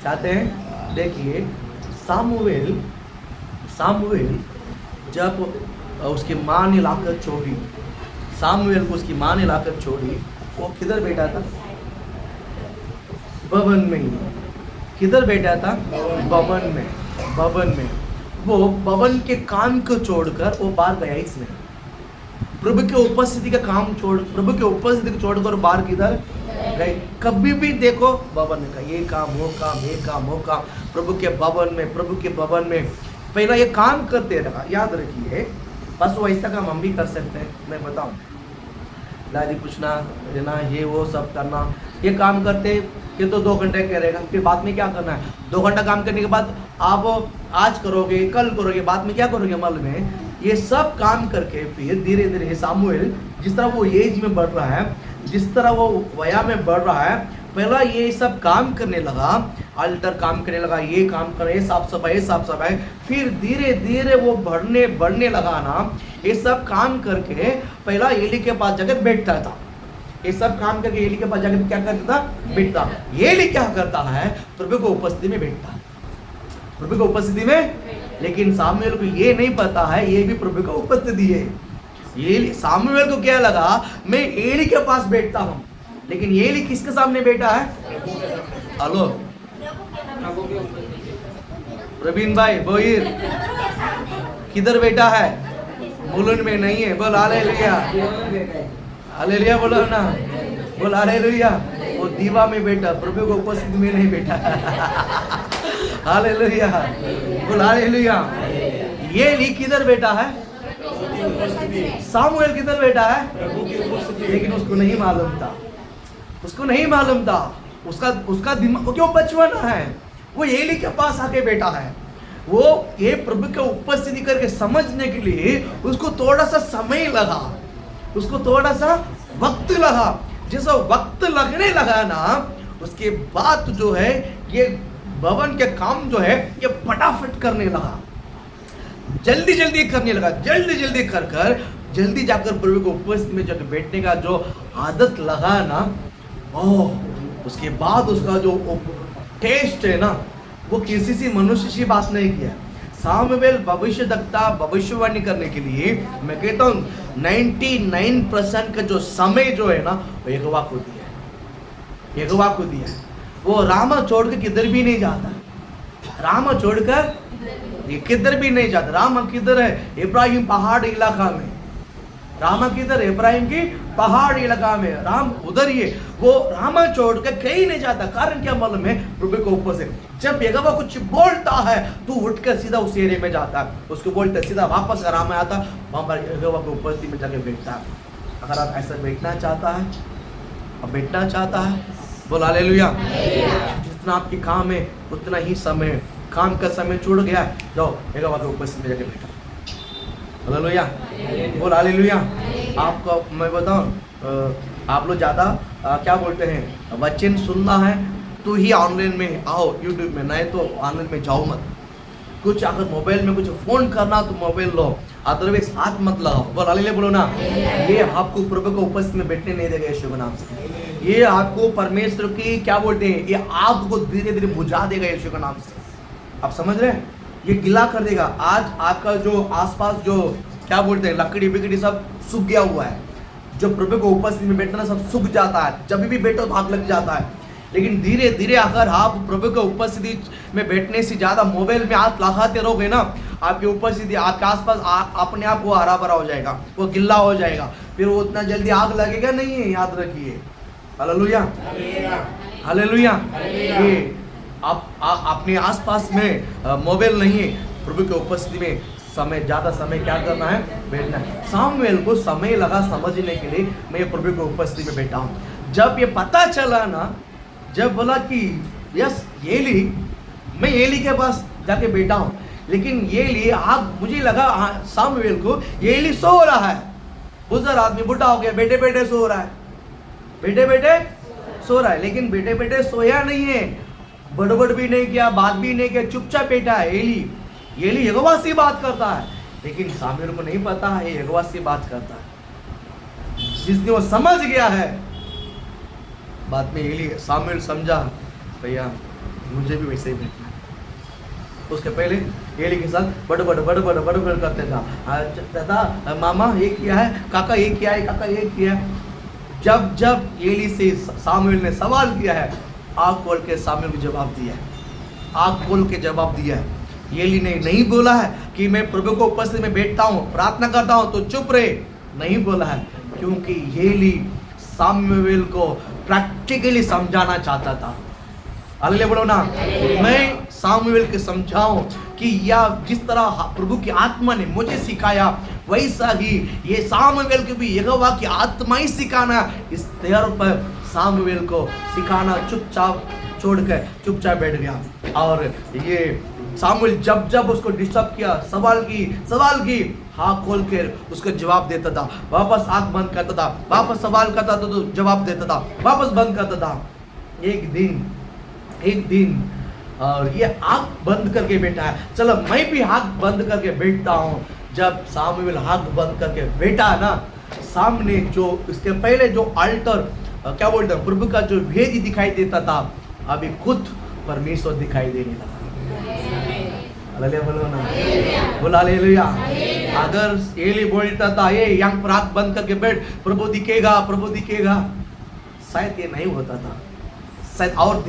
चाहते हैं? देखिए सामुएल जब उसकी माँ ने लाकर छोड़ी, सामुएल को उसकी माँ ने लाकर छोड़ी, वो किधर बैठा था? भवन में। किधर बैठा था? भवन में। भवन में। वो भवन के काम को छोड़कर वो बाहर गया इसने। प्रभु के उपस्थिति का काम छोड़, प्रभु के उपस्थिति को छोड़कर बाहर किधर गए? कभी भी देखो भवन का ये काम वो काम, ये काम वो काम, प्रभु के भवन में, प्रभु के भवन में पहला ये काम करते रहा। याद रखिए, बस वो ऐसा काम हम भी कर सकते हैं। मैं बताऊं, दादी पूछना देना, ये वो सब करना, ये काम करते ये तो 2 घंटे करेगा, फिर बाद में क्या करना है? 2 घंटा काम करने के बाद आप आज करोगे, कल करोगे, बाद में क्या करोगे? अमल में ये सब काम करके फिर धीरे धीरे सामुएल जिस तरह वो एज में बढ़ रहा है, जिस तरह वो वया में बढ़ रहा है, पहला ये सब काम करने लगा, अल्टर काम करने लगा, ये काम करे, साफ सफाई, फिर धीरे धीरे वो बढ़ने लगा ना। ये सब काम करके पहला एली के पास जाकर बैठता था। ये सब काम करके एली के पास जाकर क्या करता था? बैठता। एली क्या करता है? प्रभु को उपस्थिति में बैठता है, प्रभु को उपस्थिति में। लेकिन सामुएल को ये नहीं पता है ये भी प्रभु का उपस्थिति है। ये सामुएल को क्या लगा, मैं एली के पास बैठता हूँ, लेकिन एली किसके सामने बैठा है? हेलो प्रवीण भाई बोहिर, किधर बैठा है? मुलुन में नहीं है। बोल हालेलुया, हालेलुया बोलो ना, बोल हालेलुया। वो दीवा में बैठा, प्रभु को उपस्थिति में नहीं बैठा। हालेलुया, बोल हालेलुया। ये ली किधर बैठा है? सामुएल किधर बैठा है? लेकिन उसको नहीं मालूम था, उसको नहीं मालूम था। उसका दिमाग क्यों बचपना है, वो एली के पास आके बैठा है। वो ये प्रभु के उपस्थिति करके समझने के लिए उसको थोड़ा सा समय लगा, उसको थोड़ा सा वक्त लगा। जैसा वक्त लगने लगा ना, उसके बाद जो है ये भवन के काम जो है ये फटाफट करने लगा, जल्दी जल्दी करने लगा, जल्दी जल्दी कर जल्दी जाकर प्रभु को उपस्थिति में जाकर बैठने का जो आदत लगा ना, उसके बाद उसका जो टेस्ट है ना, वो किसी से मनुष्य से बात नहीं किया। सामुएल भविष्यवक्ता भविष्यवाणी करने के लिए मैं कहता हूँ 99% का जो समय जो है ना वो यहोवा को दिया है, यहोवा को दिया है। वो रामा छोड़ के किधर भी नहीं जाता, रामा छोड़कर ये किधर भी नहीं जाता। रामा किधर है? इब्राहिम पहाड़ इलाका में। रामा किधर है? इब्राहिम की पहाड़ इलाका में। राम उधर ही है, वो रामा छोड़ के कहीं नहीं जाता। कारण क्या मालूम है? प्रभु के ऊपर से जब यहोवा कुछ बोलता है तो उठकर सीधा उस एरिया में जाता है, उसको बोलते सीधा वापस राम में आता, वहां पर यहोवा के उपस्थिति में जाके बैठता है। अगर आप ऐसा बैठना चाहता है, अब बैठना चाहता है, बोल हालेलुया। जितना आपकी काम है उतना ही समय, काम का समय छूट गया, जाओ यहोवा के उपस्थिति में जाके बैठो। हालेलुया, बोल हालेलुया। आपको मैं बताऊं, आप लोग ज़्यादा क्या बोलते हैं, वचन सुनना है तो ही ऑनलाइन में आओ, यूट्यूब में, नहीं तो ऑनलाइन में जाओ मत। कुछ अगर मोबाइल में कुछ फ़ोन करना तो मोबाइल लो, अदरवाइज हाथ मत लगाओ। बोल हालेलुया बोलो ना। ये आपको प्रभु को उपस्थिति में बैठने नहीं देगा यीशु के नाम से। ये आपको परमेश्वर की क्या बोलते हैं, ये आग को धीरे धीरे बुझा देगा यीशु के नाम से। आप समझ रहे हैं? ये गिला कर देगा। आज आपका जो आसपास जो क्या बोलते हैं लकड़ी बिकड़ी सब सूख गया हुआ है, जो प्रभु को उपस्थिति में बैठना सब सूख जाता है, जब भी बैठो तो आग लग जाता है। लेकिन धीरे धीरे अगर आप प्रभु के उपस्थिति में बैठने से ज़्यादा मोबाइल में हाथ लगाते रहोगे ना, आपकी उपस्थिति आपके आसपास अपने आप वो हरा भरा हो जाएगा, वो गिल्ला हो जाएगा, फिर वो उतना जल्दी आग लगेगा नहीं है, याद रखिए। Hallelujah, hallelujah. ये आप अपने आसपास में मोबाइल नहीं है, प्रभु के उपस्थिति में समय ज़्यादा समय क्या करना है, बैठना है। सामुएल को समय लगा समझने के लिए मैं प्रभु के उपस्थिति में बैठा हूँ। जब ये पता चला ना, जब बोला कि यस एली, मैं एली के पास जाके बैठा हूँ, लेकिन एली मुझे लगा सामुएल को एली सो रहा है, बुजुर्ग आदमी बुढ़ा हो गया, बैठे बैठे सो रहा है, बैठे बैठे सो रहा है। लेकिन बैठे बैठे सोया नहीं है, बड़बड़ भी नहीं किया, बात भी नहीं किया, चुपचाप बैठा है। एली यहोवा से बात करता है, लेकिन सामुएल को नहीं पता है ये यहोवा से बात करता है। जिस दिन वो समझ गया है, बाद में एली सामुएल समझा भैया मुझे भी वैसे ही बैठना है। उसके पहले एली के साथ बड़बड़ करते था, दादा मामा ये किया है, काका ये किया है, काका ये किया है। जब एली से सामुएल ने सवाल किया है, आग खोल के सामुएल को जवाब दिया है, आग खोल के जवाब दिया है। एली ने नहीं बोला है कि मैं प्रभु को उपस्थिति में बैठता हूँ, प्रार्थना करता हूँ तो चुप रहे, नहीं बोला है, क्योंकि एली सामुएल को प्रैक्टिकली समझाना चाहता था। हालेलुया बोलो ना। मैं सामुएल को समझाऊं कि या जिस तरह प्रभु की आत्मा ने मुझे सिखाया, वैसा ही ये सामुएल को भी यहोवा की आत्मा ही सिखाना। इस तौर पर सामुएल को सिखाना, चुपचाप छोड़कर चुपचाप बैठ गया। और ये सामुएल जब उसको डिस्टर्ब किया, सवाल की हाथ खोल कर उसको जवाब देता था, वापस आंख बंद करता था, वापस सवाल करता था तो जवाब देता था, वापस बंद करता था। एक दिन और ये आंख बंद करके बैठा है, चलो मैं भी आंख बंद करके बैठता हूँ। जब सामुएल आंख बंद करके बैठा ना, सामने जो इसके पहले जो अल्टर क्या बोलते हैं प्रभु का जो भेद दिखाई देता था, अभी खुद परमेश्वर दिखाई देने लगा। हालेलुया बोलो ना, बोला हालेलुया। अगर एली बोलता था ये यहाँ पर आंख बंद करके बैठ, प्रभु दिखेगा, शायद ये नहीं होता था, शायद और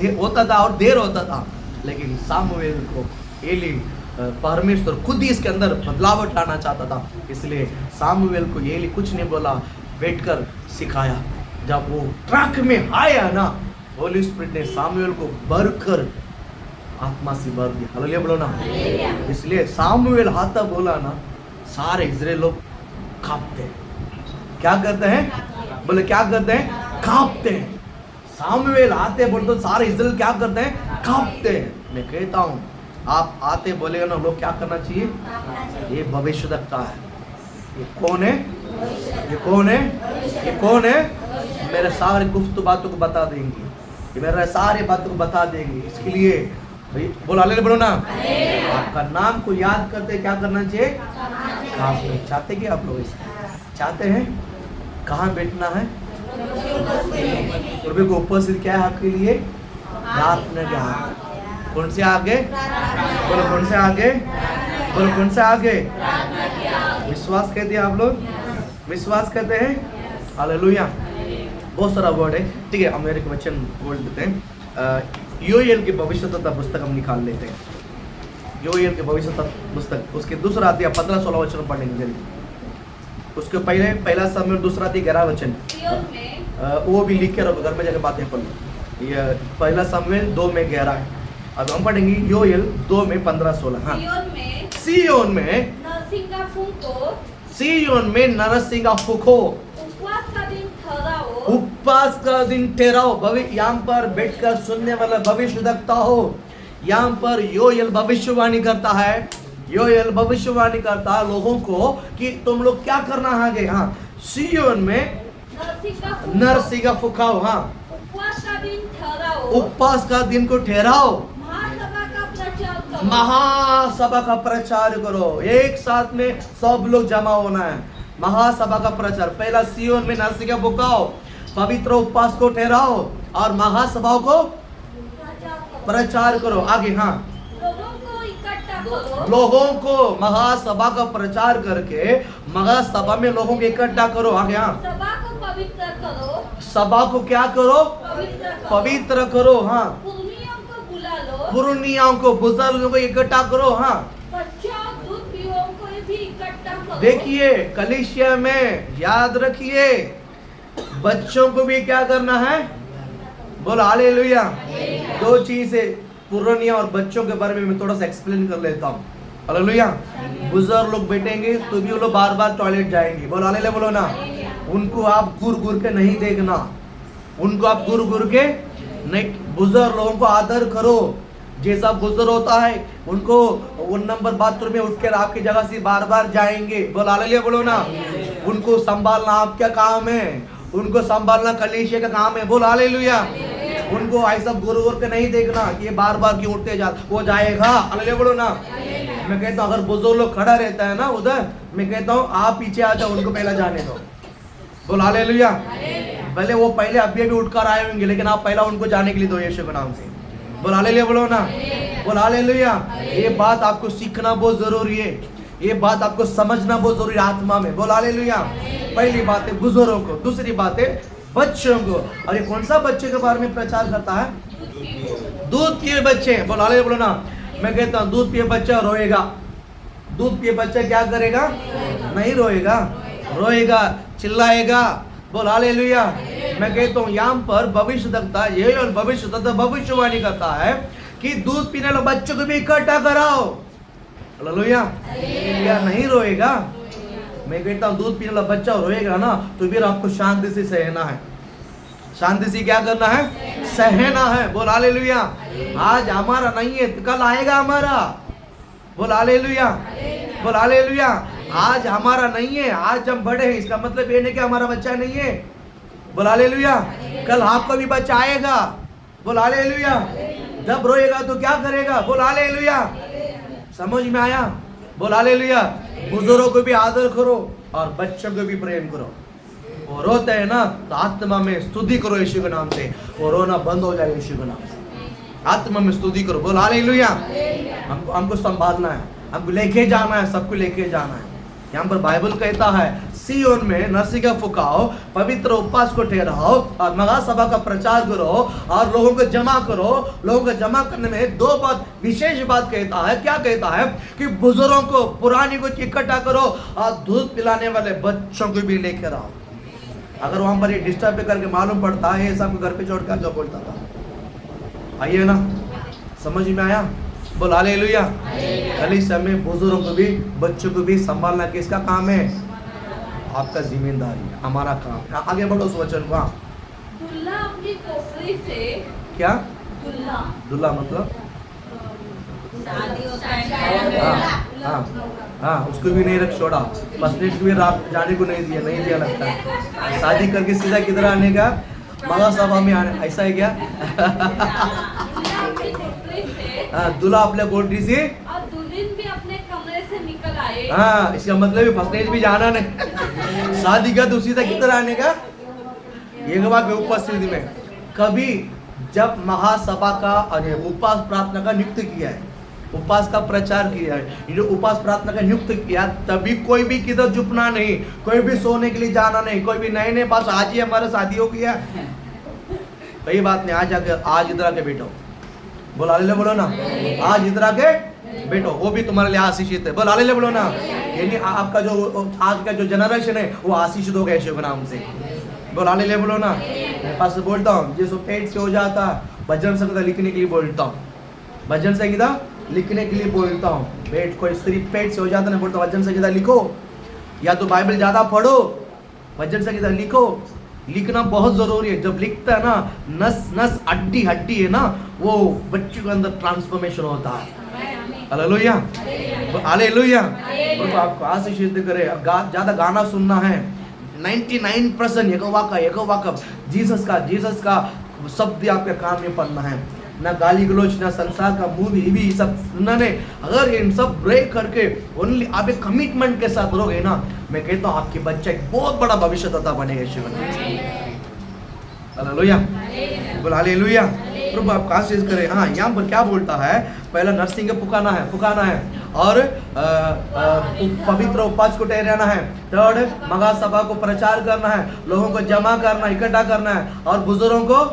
देर होता था। लेकिन सामुएल को एली परमेश्वर खुद ही इसके अंदर बदलाव लाना चाहता था, इसलिए सामुएल को एली कुछ नहीं बोला, बैठकर सिखाया। जब वो ट्रक में आया ना, होली स्पिरिट ने सामुएल को भरकर आत्मा से भर दिया। हालेलुया बोलो ना। इसलिए सामुएल हाथा बोला ना, सारे इजराइल लोग कांपते हैं। क्या करते हैं? बोले क्या करते हैं? कांपते हैं। सामुएल आते बोलते तो सारे इजराइल क्या करते हैं? कांपते हैं। मैं कहता हूँ आप आते बोलेगा ना, लोग क्या करना चाहिए? ये भविष्यवक्ता है। ये कौन है? ये कौन है? ये कौन है? मेरे सारे गुफ्त बातों को बता देंगे, ये मेरे सारे बातों को बता देंगे। इसके लिए भाई बोलो हालेलुया बोलो ना। आपका नाम को याद करते क्या करना चाहिए? आप चाहते कि आप लोग चाहते हैं कहाँ बैठना है? प्रभु को उपस्थित क्या है आपके लिए? प्रार्थना के आगे। कौन से आगे? बोलो कौन से आगे? बोलो कौन से आगे? विश्वास कहते हैं आप लोग? विश्वास करते हैं? हालेलुया। बहुत सारा वर्ड है, ठीक है। हम मेरे को वचन बोल देते हैं। योएल की भविष्यवक्ता पुस्तक हम निकाल लेते हैं। योएल के भविष्यवक्ता पुस्तक उसके दूसरा अध्याय 15-16 वचन पढ़ेंगे जल्दी। उसके पहले पहला सामुएल दूसरा अध्याय 11 वचन, वो भी लिख के रखो, घर में जाकर बातें पढ़ लो। ये पहला सामुएल 2:11 है। अब हम पढ़ेंगे योएल 2:15-16। हाँ, सिय्योन में नरसिंगा फूको, उपवास का दिन ठहराओ। यहाँ पर बैठकर सुनने वाला भविष्यवक्ता हो। यहाँ पर योएल भविष्यवाणी करता है। योएल भविष्यवाणी करता है लोगों को कि तुम लोग क्या करना है आगे। हाँ, सिय्योन में नरसिंगा फुकाओ। हाँ, उपवास का दिन को ठहराओ, महासभा का प्रचार करो। एक साथ में सब लोग जमा होना है, महासभा का प्रचार। पहला सिय्योन में नरसिंगा फुकाओ, पवित्र उपवास को ठहराओ और महासभाओं को प्रचार करो। आगे हाँ, लोगों को महासभा का प्रचार करके महासभा में लोगों को इकट्ठा करो। आगे हाँ, सभा को पवित्र करो। सभा को क्या करो? पवित्र करो। हाँ, पुरनियों को बुला लो। पुरनियों को, बुजुर्गों को इकट्ठा करो। हाँ, बच्चों दूध पीओं को भी इकट्ठा करो। देखिए कलीसिया में याद रखिए, बच्चों को भी क्या करना है? बोलो हालेलुया। दो चीजें, पुरानिया और बच्चों के बारे में मैं थोड़ा सा एक्सप्लेन कर लेता हूँ। हालेलुया। बुजुर्ग लोग बैठेंगे तो भी वो लोग बार बार टॉयलेट जाएंगे। बोलो हालेलुया बोलो ना। उनको आप घूर घूर के नहीं देखना, उनको आप घूर घूर के नहीं। बुजुर्ग लोगों को आदर करो। जैसा बुजुर्ग होता है उनको 1 नंबर बाथरूम में उठ कर आपकी जगह से बार बार जाएंगे। बोलो हालेलुया बोलो ना। उनको संभालना आपका काम है, उनको संभालना कलीसिया का काम है। बोलो हालेलुया। उनको ऐसा गुरु के नहीं देखना कि ये बार बार क्यों उठते जा, वो जाएगा। हालेलुया बोलो ना। मैं कहता हूँ अगर बुजुर्ग लोग खड़ा रहता है ना उधर, मैं कहता हूँ आप पीछे आ जाओ, उनको पहला जाने दो। बोलो हालेलुया। भले वो पहले अभी उठकर आए होंगे, लेकिन आप पहला उनको जाने के लिए दो यीशु के नाम से। बोलो हालेलुया बोलो ना। बोलो हालेलुया। ये बात आपको सीखना बहुत जरूरी है, ये बात आपको समझना बहुत जरूरी है आत्मा में। बोलो हालेलुया। पहली बात है बुजुर्गों को, दूसरी बात है बच्चों को। और ये कौन सा बच्चे के बारे में प्रचार करता है? दूध पिए बच्चे। बोलो हालेलुया बोलो ना। मैं कहता हूँ दूध पिए बच्चा रोएगा, दूध पिए बच्चा क्या करेगा? नहीं रोएगा, रोएगा, चिल्लाएगा। बोलो हालेलुया। मैं कहता हूँ यहाँ पर भविष्यवक्ता ये और भविष्यवक्ता भविष्यवाणी करता है कि दूध पीने वाले बच्चों को भी इकट्ठा कराओ। हालेलुया। क्या नहीं रोएगा? मैं कहता हूँ दूध पीने वाला बच्चा रोएगा ना तो फिर आपको शांति से सहना है। शांति से क्या करना है? सहना है। बोल हालेलुया। आज हमारा नहीं है, कल आएगा हमारा। बोल हालेलुया। बोल हालेलुया। आज हमारा नहीं है, आज हम बड़े हैं, इसका मतलब ये नहीं कि हमारा बच्चा नहीं है। बोल हालेलुया। कल आपको भी बच्चा आएगा। बोल हालेलुया। जब रोएगा तो क्या करेगा? बोल हालेलुया। समझ में आया? बोल हालेलुया। बुजुर्गों को भी आदर करो और बच्चों को भी प्रेम करो। वो रोते हैं ना तो आत्मा में स्तुति करो यीशु के नाम से, वो रोना बंद हो जाए यीशु के नाम से। आत्मा में स्तुति करो। बोल हालेलुया। हमको संभालना है, हमको लेके जाना है, सबको लेके जाना है। यहाँ पर बाइबल कहता है सिय्योन में नरसिंगा फुकाओ, पवित्र उपवास को ठहराओ और महासभा का प्रचार करो और लोगों को जमा करो। लोगों को जमा करने में दो बात, विशेष बात कहता है। क्या कहता है? कि बुजुर्गों को, पुरानी को इकट्ठा करो और दूध पिलाने वाले बच्चों को भी लेकर आओ। अगर वहां पर ये डिस्टर्ब करके मालूम पड़ता है सबको घर पे छोड़कर जो बोलता था, आइए ना, समझ में आया? बोल हालेलुया। खाली समय बुजुर्गों को भी बच्चों को भी संभालना किसका काम है? आपका जिम्मेदारी है, हमारा काम है। आगे बढ़ो उस वचन को। दुल्हा अपनी टोकरी से, क्या दुल्हा, दुल्हा मतलब? शादी होता है। हाँ, उसको भी नहीं रख छोड़ा, फर्स्ट डेट भी जाने को नहीं दिया लगता है। शादी करके सीधा किधर आने का? महासभा में आने, ऐसा है क्या? दुल्हा अपनी टोकरी से से दूल्हा अपने कोठरी से, और दुल्हन भी अपने कमरे से निकल आए। हाँ, इसका मतलब फर्स्ट स्टेज भी जाना नहीं, शादी का दूसरी तक किधर आने का, यहोवा के उपस्थिति में। कभी जब महासभा का अरे उपवास प्रार्थना का नियुक्त किया है, उपवास का प्रचार किया है, ये जो उपवास प्रार्थना का नियुक्त किया, तभी कोई भी किधर झुकना नहीं, कोई भी सोने के लिए जाना नहीं, कोई भी नए पास आज ही हमारा शादी हो गया, कोई बात नहीं, आज आके आज इधर आके बैठो, बोलो हालेलुया बोलो ना, आज इधर आके बैठो, वो भी तुम्हारे लिए आशीषित है, बोलो हालेलुया बोलो ना। यानी आपका जो आज का जो जनरेशन है वो आशीषित हो गया यीशु के नाम से, बोलो हालेलुया बोलो ना। मैं पास बोलता हूँ जिसको पेट से हो जाता, भजन संगीता लिखने के लिए बोलता हूँ, भजन संगीता लिखने के लिए बोलता हूँ। पेट कोई स्त्री पेट से हो जाता नहीं, बोलता भजन संगीता लिखो, या तो बाइबल ज्यादा पढ़ो, भजन संगीता लिखो, लिखना बहुत जरूरी है। जब लिखता है ना, नस नस हड्डी हड्डी है ना, वो बच्चे के अंदर ट्रांसफॉर्मेशन होता है। हालेलुया हालेलुया, प्रभु आपको आशीषित करे। ज्यादा गाना सुनना है, 99% यहोवा का जीसस का शब्द आपके कान में पढ़ना है, ना गाली गलोच, ना संसार का मूवी सब सुनना नहीं। अगर इन सब ब्रेक करके ओनली आप एक कमिटमेंट के साथ रहोगे ना, मैं कहता हूँ आपके बच्चा एक बहुत बड़ा भविष्यदाता बनेगा यीशु के नाम से। हालेलुया बोल हालेलुया, प्रभु आपका आशीष करे। हाँ, यहाँ पर क्या बोलता है, पहला नर्सिंग पुकाना है और पवित्र उपवास को ठहराना है। थर्ड, महासभा को प्रचार करना है, लोगों को जमा करना, इकट्ठा करना है, और बुजुर्गों को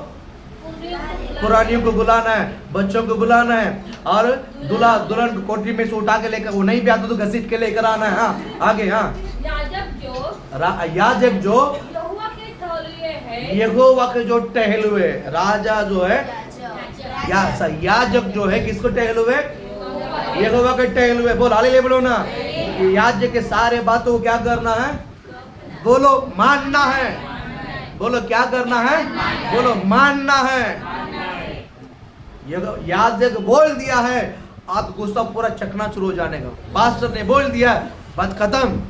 पुरानियों को बुलाना है, बच्चों को बुलाना है, और दूल्हा दुल्हन कोठरी में से उठा के लेकर, वो नहीं भी आता तो घसीट के लेकर आना है। हाँ आगे, हाँ याजक जो यहोवा के जो टहलुए, राजा जो है याजक जो है किसको टहलुए, यहोवा के टहलुए। बोल हालेलुया बोलो ना। याजक के सारे बातों को क्या करना है, बोलो मानना है, बोलो क्या करना है, बोलो मानना है। याजक बोल दिया है, आप गुस्सा पूरा चकनाचूर हो जाने का। पास्टर ने बोल दिया, बात खत्म।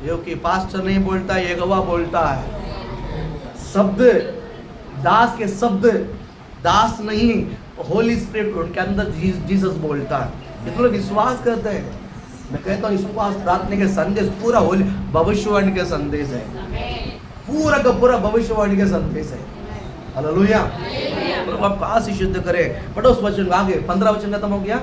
क्योंकि पास्टर नहीं बोलता, यहोवा बोलता है। शब्द दास के शब्द, दास नहीं, होली स्पिरिट उनके अंदर जीसस बोलता है। ये लोग विश्वास करते हैं। मैं कहता हूँ विश्वास प्रार्थना के संदेश पूरा होली भविष्यवाणी के संदेश है, पूरा का पूरा भविष्यवाणी के संदेश है। हालेलुया, प्रभु आपको आशीषित करे। पढ़ो उस वचन आगे, 15 वचन खत्म हो गया,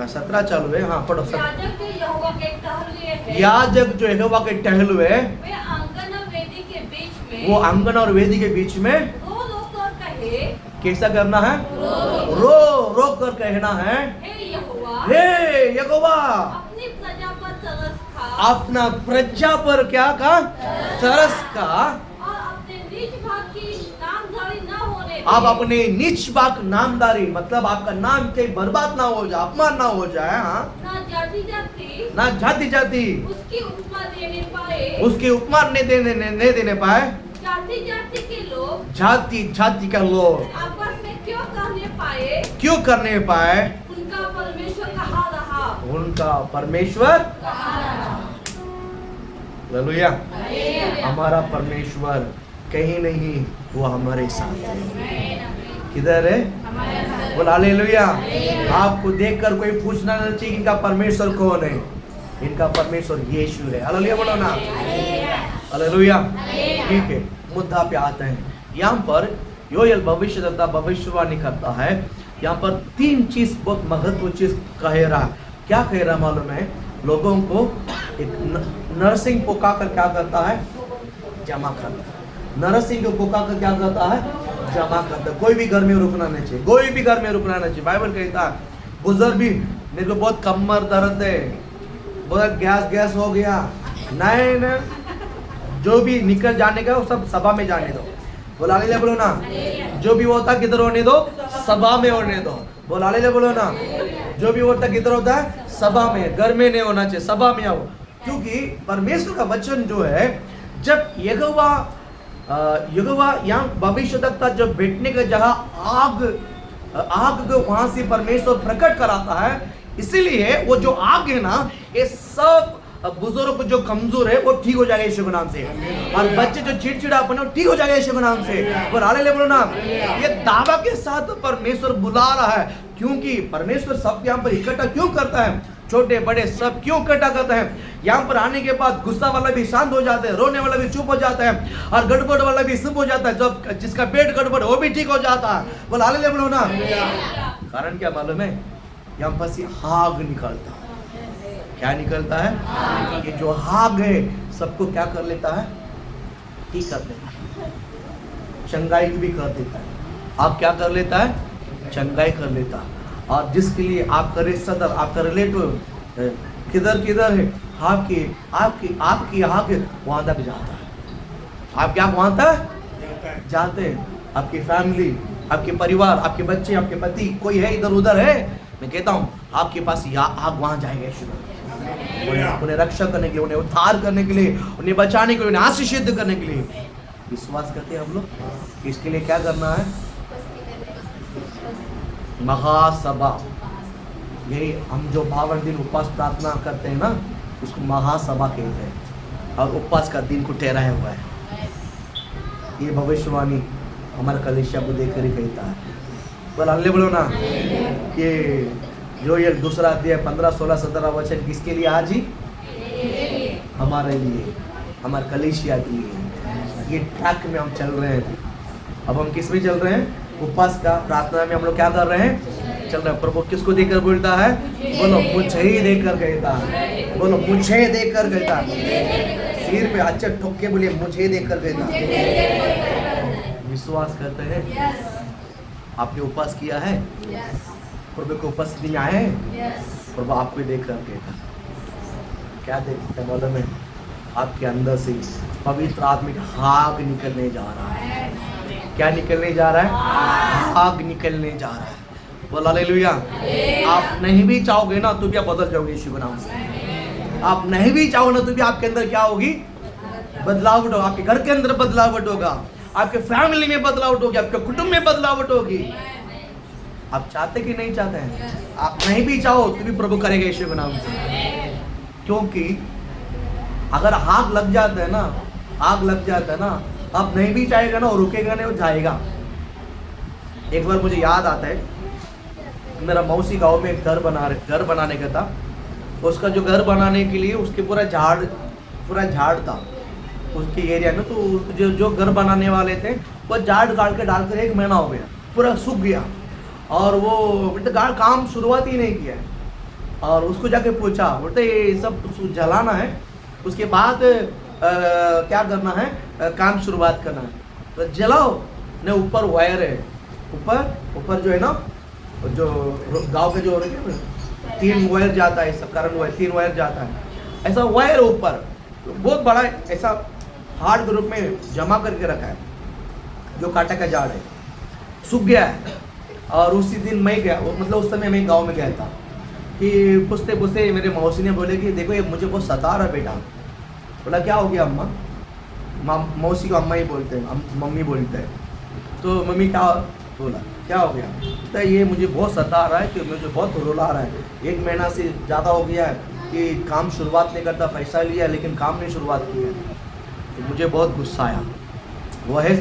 17 चालू है। हाँ पढ़ो। याजक जो यहोवा के टहलुए हैं, याजक जो यहोवा के टहलुए, वे आंगन और वेदी के बीच में, वो आंगन और वेदी के बीच में रो रो कर कहे, कैसा करना है, रो रो कर कहना है, हे यहोवा, हे यहोवा, अपनी प्रजा पर तरस खा, अपना प्रजा पर क्या का तरस का, और अपने निज भाग की नामधारी न होने दे। आप अपने निज भाग नामदारी, मतलब आपका नाम कहीं बर्बाद ना हो जाए, अपमान ना हो जाए। हाँ, ना जाति जाति, ना जाति जाति उसकी उपमा देने पाए, उसके उपमान नहीं देने पाए। जाति जाति के लोग, जाति जाति का लोग आपस में क्यों कहने पाए, क्यों करने पाए, उनका परमेश्वर कहाँ रहा, उनका परमेश्वर। कहाँ रहा। हालेलुया, हमारा परमेश्वर कहीं नहीं, वो हमारे साथ है। किधर है, बोल हालेलुया। आपको देखकर कोई पूछना नहीं चाहिए इनका परमेश्वर कौन है, इनका परमेश्वर यीशु है। हालेलुया बोलो ना, हालेलुया। ठीक है, मुद्दा पे आते हैं। यहाँ पर योएल भविष्यद्वक्ता भविष्यवाणी करता है। यहाँ पर 3 चीज बहुत महत्व चीज कह रहा। क्या कह रहा मालूम है, लोगों को एक नरसिंह पुका कर क्या करता है, जमा करता है। नरसिंह को पुका कर क्या करता है, जमा करता है। कोई भी घर में रुकना नहीं चाहिए, कोई भी घर में रुकना नहीं चाहिए। बाइबल कहता है, बुजुर्ग भी मेरे को बहुत कमर दर्द है, बहुत गैस हो गया, नहीं, जो भी निकल जाने का वो सब सभा में जाने दो। बोला ले बोलो ना, जो भी होता किधर होने दो, सभा में होने दो। बोला ले बोलो ना, जो भी होता किधर होता है, सभा में, घर में नहीं होना चाहिए, सभा में आओ। क्योंकि परमेश्वर का वचन जो है, जब यहोवा यहाँ भविष्यद्वक्ता जब बैठने का जगह आग को वहां से परमेश्वर प्रकट कराता है, इसीलिए वो जो आग है ना, ये सब अब बुजुर्ग जो कमजोर है वो ठीक हो जाएगा यीशु के नाम से, और बच्चे जो चिड़चिड़ापन है वो ठीक हो जाएगा यीशु के नाम से। और हालेलुया बोलो ना। ये दावा के साथ परमेश्वर बुला रहा है, क्योंकि परमेश्वर सब यहाँ पर इकट्ठा क्यों करता है, छोटे बड़े सब क्यों इकट्ठा करता है। यहाँ पर आने के बाद गुस्सा वाला भी शांत हो जाता है, रोने वाला भी चुप हो जाता है, और गड़बड़ वाला भी चुप हो जाता है, जब जिसका पेट गड़बड़ वो भी ठीक हो जाता है। बोलो हालेलुया बोलो ना। कारण क्या मालूम है, यहाँ पर से आग निकलता है। क्या निकलता है? ये जो आग है सबको क्या कर लेता है, ठीक कर देता है, चंगाई भी कर देता है। आप क्या कर लेता है, चंगाई कर लेता है। और जिसके लिए आपका रिश्तेदार, आपका रिलेटिव किधर किधर है, आपकी आपकी आपकी आग वहां तक जाता है। आप क्या वहां तक जाते हैं, आपकी फैमिली, आपके परिवार, आपके बच्चे, आपके पति, कोई है इधर उधर है, मैं कहता हूँ आपके पास आग वहां जाएगा यीशु, उन्हें रक्षा करने के लिए, उन्हें उद्धार करने के लिए, उन्हें बचाने के लिए, उन्हें आशीषित करने के लिए। विश्वास करते हैं हम लोग। इसके लिए क्या करना है, महासभा, यही हम जो 52 दिन उपवास प्रार्थना करते हैं ना, उसको महासभा कहते हैं, और उपवास का दिन को ठहराया हुआ है। ये भविष्यवाणी हमारे कलीसिया को देखकर ही कहता है। बोल बोलो ना कि जो ये दूसरा अध्याय 15, 16, 17 वचन किसके लिए, आज ही हमारे लिए, हमारे कलीसिया के लिए। ये ट्रैक में हम चल रहे हैं। अब हम किस में चल रहे हैं, उपवास का प्रार्थना में हम लोग क्या कर रहे हैं, चल रहे हैं। प्रभु किसको देकर बोलता है, बोलो मुझे ही देकर कहता है, बोलो मुझे देकर कहता है, सिर पे अच्छा ठोक के बोलिए मुझे देकर कहता है। विश्वास करते हैं, आपने उपवास किया है, प्रभु को उपस्थिति में आए हैं, प्रभु आपको देख कर कहता है। क्या देखते हैं मालूम है, आपके अंदर से पवित्र आत्मा का आग निकलने जा रहा है। क्या निकलने जा रहा है, आग निकलने जा रहा है। बोला हालेलुया। आप नहीं भी चाहोगे ना तो भी आप बदल जाओगे यीशु के नाम से। आप नहीं भी चाहो ना तो भी आपके अंदर क्या होगी, बदलावट होगा। आपके घर के अंदर बदलावट होगा, आपके फैमिली में बदलावट होगी, आपके कुटुंब में बदलावट होगी। आप चाहते कि नहीं चाहते हैं, आप नहीं भी चाहो तो भी प्रभु करेगा यीशु के नाम से। क्योंकि अगर आग लग जाता है ना, आग लग जाता है ना, आप नहीं भी चाहेगा ना, वो रुकेगा नहीं, वो जाएगा। एक बार मुझे याद आता है, मेरा मौसी गांव में एक घर बनाने का था। उसका जो घर बनाने के लिए उसके पूरा झाड़ था उसके एरिया में। तो जो घर बनाने वाले थे वो झाड़ काट के डालकर 1 महीना हो गया, पूरा सूख गया, और वो काम शुरुआत ही नहीं किया। और उसको जाके पूछा, बोलते ये सब जलाना है, उसके बाद क्या करना है, काम शुरुआत करना है। तो जलाओ नहीं, ऊपर वायर है, ऊपर जो है ना, जो गांव के जो 3 वायर जाता है, सब कारण वायर 3 वायर जाता है, ऐसा वायर ऊपर बहुत बड़ा ऐसा हार्ड ग्रुप में जमा करके रखा है। जो काटा का झाड़ है, सूख गया है। और उसी दिन मैं गया, मतलब उस समय मैं गांव में गया था, कि पूछते पूछते मेरे मौसी ने बोले कि देखो ये मुझे बहुत सता रहा बेटा। बोला क्या हो गया अम्मा, मौसी को अम्मा ही बोलते हैं, मम्मी बोलते हैं। तो मम्मी क्या बोला, क्या हो गया, तो ये मुझे बहुत सता रहा है, कि मुझे बहुत रुला रहा है, 1 महीना से ज़्यादा हो गया है कि काम शुरुआत नहीं करता, पैसा लिया लेकिन काम नहीं शुरुआत की है। तो मुझे बहुत गुस्सा आया। वो है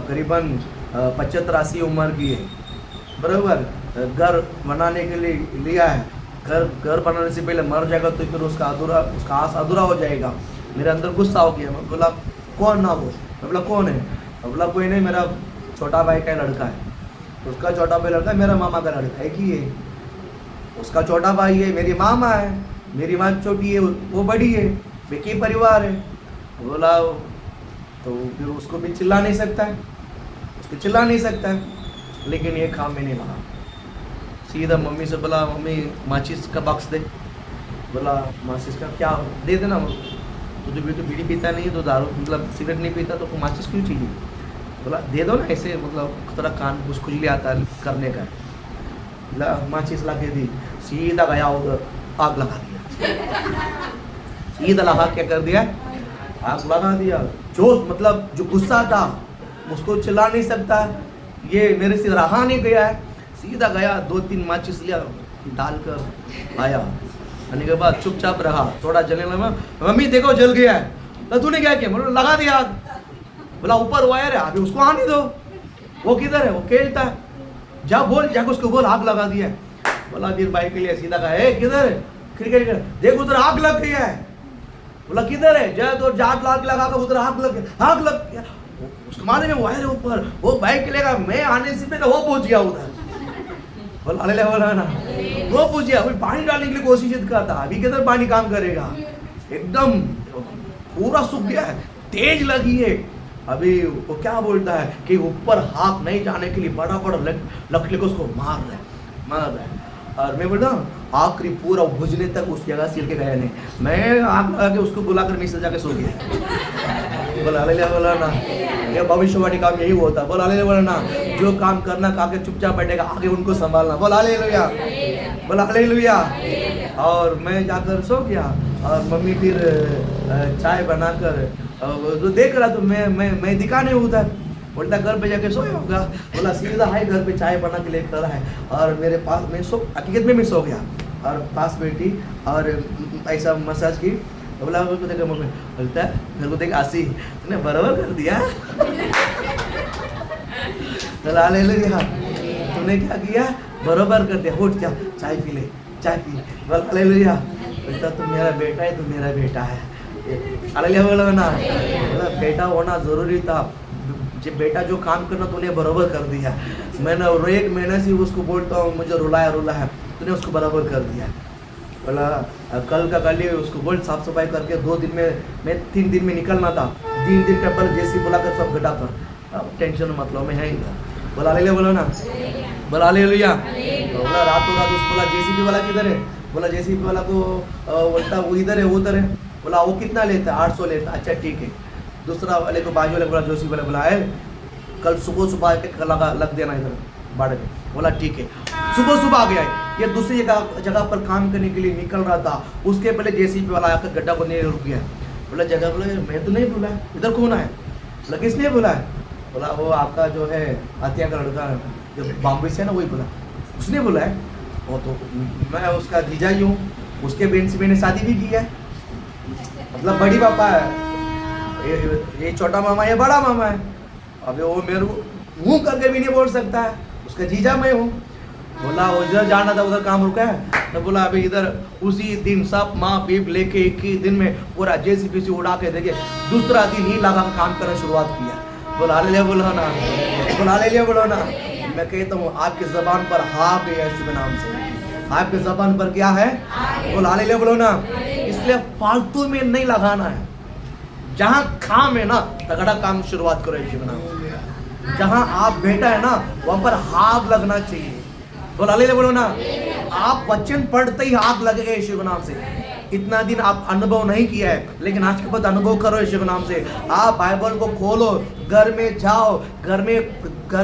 करीबन 75-80 उम्र की है, बराबर, घर बनाने के लिए लिया है। घर बनाने से पहले मर जाएगा तो फिर उसका आस अधूरा हो जाएगा। मेरे अंदर गुस्सा हो गया। मैं बोला कौन ना वो, मैं बोला कौन है, मैं बोला कोई नहीं, मेरा छोटा भाई का लड़का है, उसका छोटा भाई लड़का है, मेरा मामा का लड़का एक ही है। उसका छोटा भाई है, मेरी मामा है, मेरी माँ छोटी है, वो बड़ी है, एक ही परिवार है। बोला तो फिर उसको भी चिल्ला नहीं सकता है, उसको चिल्ला नहीं सकता है। लेकिन ये काम मैंने लगा, सीधा मम्मी से बोला मम्मी माचिस का बॉक्स दे। बोला माचिस का क्या, दे देना, तुझे भी तो बीड़ी पीता नहीं है, तो दारू मतलब सिगरेट नहीं पीता, तो माचिस क्यों चाहिए। बोला दे दो ना, ऐसे मतलब थोड़ा कान कुछ खुजली आता है करने का। बोला माचिस ला के दी, सीधा गया उधर आग लगा दिया। सीधा लगा क्या कर दिया, आग लगा दिया। जो मतलब जो गुस्सा था उसको चिल्ला नहीं सकता, ये मेरे से रहा नहीं गया है, सीधा गया 2-3 माचिस लिया, डालकर आया, आने के बाद चुपचाप रहा, थोड़ा जलने लगा, मम्मी देखो जल गया है। तो तूने क्या किया? बोला लगा दिया आग। बोला ऊपर वायर है, अभी उसको आने दो, वो किधर है? वो खेलता है, जा बोल, जाकर उसको बोल आग लगा दिया है। बोला फिर भाई के लिए सीधा कहा, किधर है? क्रिकेट देख उधर आग लग गई है। बोला किधर है? जा तो जाट लाग लगा कर उधर आग लग गया, आग लग गया। उसको मालूम है वायर है ऊपर, वो बाइक लेगा, मैं आने से पहले वो पहुंच गया उधर। बोला अरे बोला ना, वो पहुंच गया, अभी पानी डालने के लिए कोशिश करता, अभी किधर पानी काम करेगा, एकदम पूरा सूख गया है, तेज लगी है। अभी वो क्या बोलता है कि ऊपर हाथ नहीं जाने के लिए बड़ा बड़ा लकड़ी को उसको मार रहा है। और मैं बोलता हूँ आखिरी पूरा भुजने तक उस जगह सिर के गया नहीं, मैं आग लगा के उसको बुलाकर नीचे जाके सो गया। बोला हालेलुया, बोला ना, ये भविष्यवाणी काम यही होता है। बोला हालेलुया, बोला ना, जो काम करना आगे चुपचाप बैठेगा, आगे उनको संभालना। बोला हालेलुया, बोला हालेलुया। और मैं जाकर सो गया और मम्मी फिर चाय बनाकर जो देख रहा तो मैं दिखा नहीं उधर, उल्टा घर पे जाके सोया होगा। बोला सीधा है घर पे चाय बना के लेकर है और मेरे पास मैं हकीकत में मैं सो गया और पास बैठी और ऐसा मसाज की। बोला को देखा मम्मी, बोलता है मेरे को देख आसी तूने बराबर कर दिया। बोला हालेलुया, तूने क्या किया? बराबर कर दिया, उठ जा चाय पी ले, चाय पी। बोला हालेलुया, बोलता तू मेरा बेटा है, तू मेरा बेटा है। हालेलुया, बोला ना, बोला बेटा होना जरूरी था, बेटा जो काम करना तूने बराबर कर दिया। मैंने 1 महीने से उसको बोलता हूँ मुझे रुलाया है, तूने उसको बराबर कर दिया। बोला कल का कल ही उसको बोल साफ सफाई करके 2 दिन में, मैं 3 दिन में निकलना था, 3 दिन के पर जैसी बोला कर सब घटा कर, अब टेंशन मतलब मैं है ही था। बोला हालेलुया, बोलो ना, बोला हालेलुया। बोला रातों रात उसको बोला जेसीबी वाला किधर है? बोला जेसीबी वाला को बोलता वो इधर है, वो उधर है। बोला वो कितना लेता है? 800 लेता। अच्छा ठीक है। दूसरा वाले को बाजू वाले बोला जोशी वाले बोला है कल सुबह के लग देना इधर बाड़ में। बोला ठीक है। सुबह आ गया है, ये दूसरी जगह पर काम करने के लिए निकल रहा था, उसके पहले जेसीबी वाला आकर गड्ढा को नहीं रुक गया। बोला जगह, बोला मैं तो नहीं बोला, इधर कौन है? बोला किसने बोला है? बोला वो आपका जो है आतिया का लड़का जो बॉम्बे से है ना, वही बोला, उसने बोला है। वो तो मैं उसका जीजा ही हूँ, उसके बहन से मैंने शादी भी की है, मतलब बड़ी पापा है, ये छोटा मामा है, बड़ा मामा है। अब वो मेरे मुंह करके भी नहीं बोल सकता है, उसका जीजा मैं हूँ। बोला उधर जाना था, उधर काम रुका है। तो बोला अभी इधर उसी दिन सब माँ पीप लेके 1 ही दिन में पूरा जेसीबी से उड़ा के देखे, दूसरा दिन ही लगा काम करना शुरुआत किया। बोला हालेलुया, बोलो ना, बोला हालेलुया, बोलो ना। मैं कहता हूँ आपके जबान पर हाँ पे है, शुभ नाम से आपके जबान पर क्या है? बोला हालेलुया, बोलो ना। इसलिए फालतू में नहीं लगाना है, जहाँ काम है ना तगड़ा काम शुरुआत करो यीशु के नाम से। जहाँ आप बैठा है ना वहाँ पर आग लगना चाहिए। बोला हालेलुया, बोलो ना। आप वचन पढ़ते ही आग लगेगा यीशु के नाम से। इतना दिन आप अनुभव नहीं किया है, लेकिन आज के बाद अनुभव करो यीशु के नाम से। आप बाइबल को खोलो, घर में जाओ, घर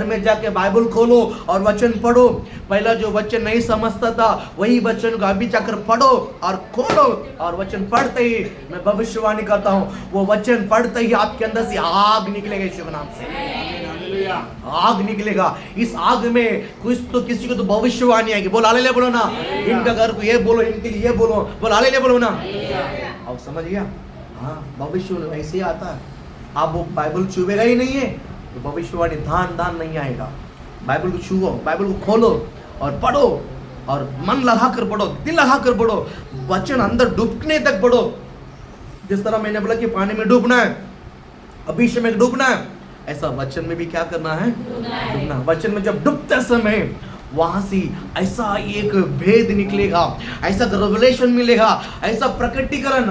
में जाके बाइबल खोलो और वचन पढ़ो। पहला जो वचन नहीं समझता था वही वचन को अभी जाकर पढ़ो और खोलो, और वचन पढ़ते ही मैं भविष्यवाणी करता हूँ, वो वचन पढ़ते ही आपके अंदर से आग निकलेगा यीशु के नाम से। आग निकलेगा। इस आग में कुछ तो किसी को तो भविष्यवाणी आएगी। बोल हालेलुया, बोलो ना। इनका घर को ये बोलो, इनके लिए ये बोलो। बोल हालेलुया, बोलो ना। अब समझ गया? हाँ, भविष्य ऐसे ही आता है। आप वो बाइबल छुएगा ही नहीं है तो भविष्यवाणी दान नहीं आएगा। बाइबल को छुओ, बाइबल को खोलो और पढ़ो, और मन लगाकर पढ़ो, दिल लगाकर पढ़ो, वचन अंदर डूबने तक पढ़ो। जिस तरह मैंने बोला कि पानी में डूबना है, अभिषेक में डूबना है, ऐसा वचन में भी क्या करना है? डूबना। वचन में जब डूबते समय वहां से ऐसा एक भेद निकलेगा, ऐसा रेवलेशन मिलेगा, ऐसा प्रकटीकरण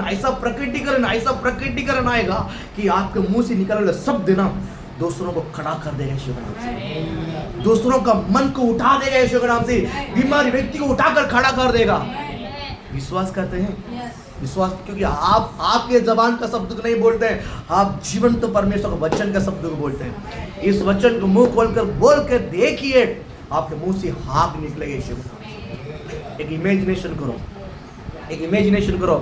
आएगा कि आपके मुंह से निकलने वाले शब्द ना दूसरों को खड़ा कर देगा यीशु के नाम से। दूसरों का मन को उठा देगा यीशु के नाम से। बीमारी व्यक्ति को उठाकर खड़ा कर देगा। विश्वास करते हैं? विश्वास, क्योंकि आप आपके जबान का शब्द नहीं बोलते हैं, आप जीवंत परमेश्वर के वचन का शब्द को बोलते हैं। इस वचन को मुंह खोलकर बोल कर देखिए, आपके मुंह से आग निकलेगी यीशु के नाम से। एक इमेजिनेशन करो।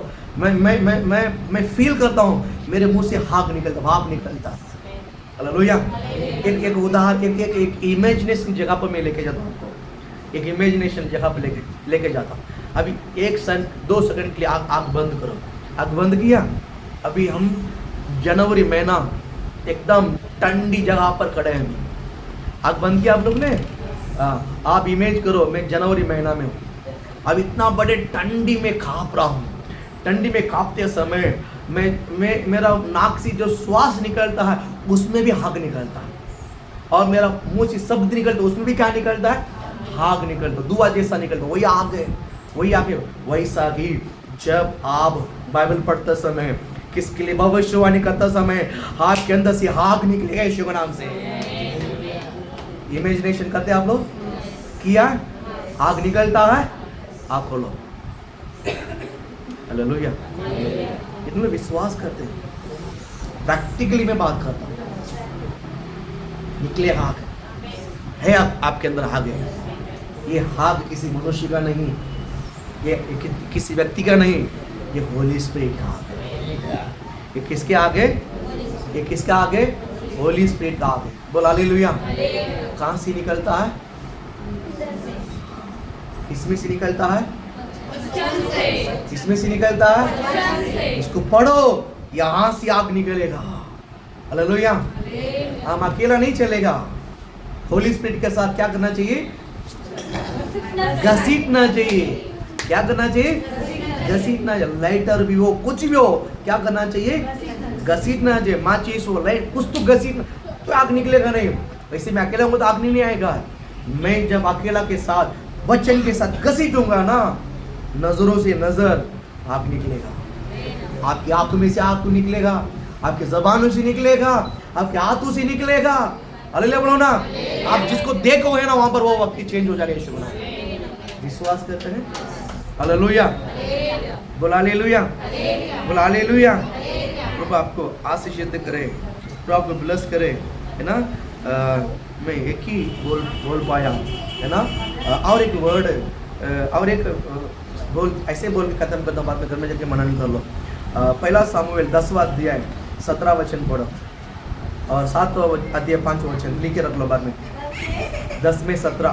मैं फील करता हूँ मेरे मुंह से आग निकलता। हालेलुया। एक उदाहरण, एक इमेजिनेशन जगह पर मैं लेके जाता हूँ आपको। एक इमेजिनेशन जगह पर लेके जाता हूँ। अभी 2 सेकंड के लिए आँख बंद करो। आँख बंद किया। अभी हम जनवरी महीना एकदम ठंडी जगह पर खड़े हैं। आँख बंद किया आप लोग ने? आप इमेज करो मैं जनवरी महीना में हूँ। अब इतना बड़े ठंडी में काँप रहा हूँ। ठंडी में काँपते समय मैं मेरा नाक से जो श्वास निकलता है उसमें भी आग निकलता है, और मेरा मुंह से शब्द निकलता है उसमें भी क्या निकलता है? आग निकलता, धुआं जैसा निकलता। वही आग है, वही आग है। वैसा ही जब आप बाइबल पढ़ते समय, किसके लिए भविष्यवाणी करते समय, आपके अंदर से आग निकलेगा यीशु के नाम से। इमेजिनेशन करते आप लोग? किया? आग निकलता है। आग खोलो। हालेलुया। इतने विश्वास करते हैं। प्रैक्टिकली मैं बात करता हूँ। निकले आग है, आपके अंदर आग है। ये आग किसी मनुष्य का नहीं, ये किसी व्यक्ति का नहीं, ये होली स्पिरिट का आग है। ये किसके आग है? ये किसका आग है? होली स्पिरिट का आग है। बोल हालेलुया। कहाँ से निकलता है? इसमें से निकलता है, इसमें से निकलता है। इसको पढ़ो, यहाँ से आग निकलेगा। हालेलुया। हम अकेला नहीं चलेगा। होली स्पिरिट के साथ क्या करना चाहिए? घसीटना चाहिए। क्या करना चाहिए? घसीटना चाहिए। लाइटर भी हो, कुछ भी हो, क्या करना चाहिए? घसीटना चाहिए। माचिस हो, लाइट, कुछ तो घसीटना, तो आग निकलेगा नहीं। वैसे मैं अकेला हूँ तो आग नहीं आएगा। मैं जब अकेला के साथ, वचन के साथ घसीटूंगा ना, नजरों से नजर आग निकलेगा। आपकी आंखों में से आग निकलेगा, आपके जबानों से निकलेगा, आपके हाथों से निकलेगा। हालेलुया बोलो ना। आप जिसको देखो है ना, वहां पर वो वक्त चेंज हो जाएगा यीशु के नाम में। विश्वास करते हैं? हालेलुया। बोल हालेलुया। बोल हालेलुया। प्रभु आपको आशीषित करे, प्रभु आपको ब्लेस करे, है ना। मैं एक ही बोल पाया, है ना। और एक वर्ड, और एक बोल ऐसे बोल के खत्म करता हूँ, बाद में घर में जाके मनन कर लो। पहला सामुएल 10वां अध्याय 17 वचन पढ़ो, और 7वां अध्याय 5 वचन लिख के रख लो बाद में। 10 में 17,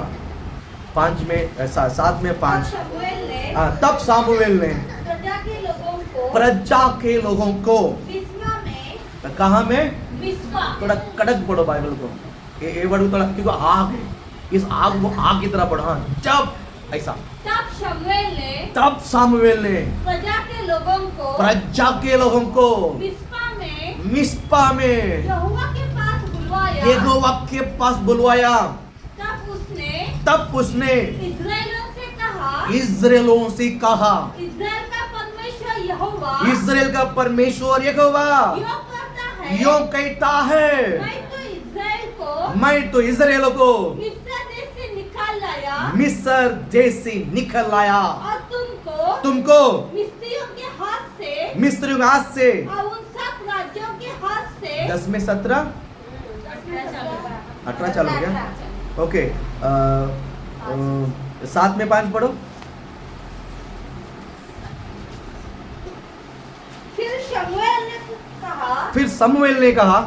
5 में 7 में 5। तब सामुएल ने प्रजा के लोगों को कहाँ में? थोड़ा कड़क पढ़ो बाइबल को। ये वर्ड थोड़ा, क्योंकि आग है, इस आग को आग की तरह पढ़ो। हाँ, जब ऐसा तब सामुएल ने प्रजा के लोगों को मिस्पा में यहोवा के पास बुलवाया। तब उसने इस्राएलियों से कहा, इस्राएल का परमेश्वर यहोवा यूं कहता है, मैं तो इस्राएल को मिस्र देश से निकल लाया, और तुमको मिस्रियों के हाथ से और उन सब राज्यों के हाथ से। 10 में 17, 18 चालू हो गया। ओके, 7 में 5 पढ़ो। फिर शमूएल ने कहा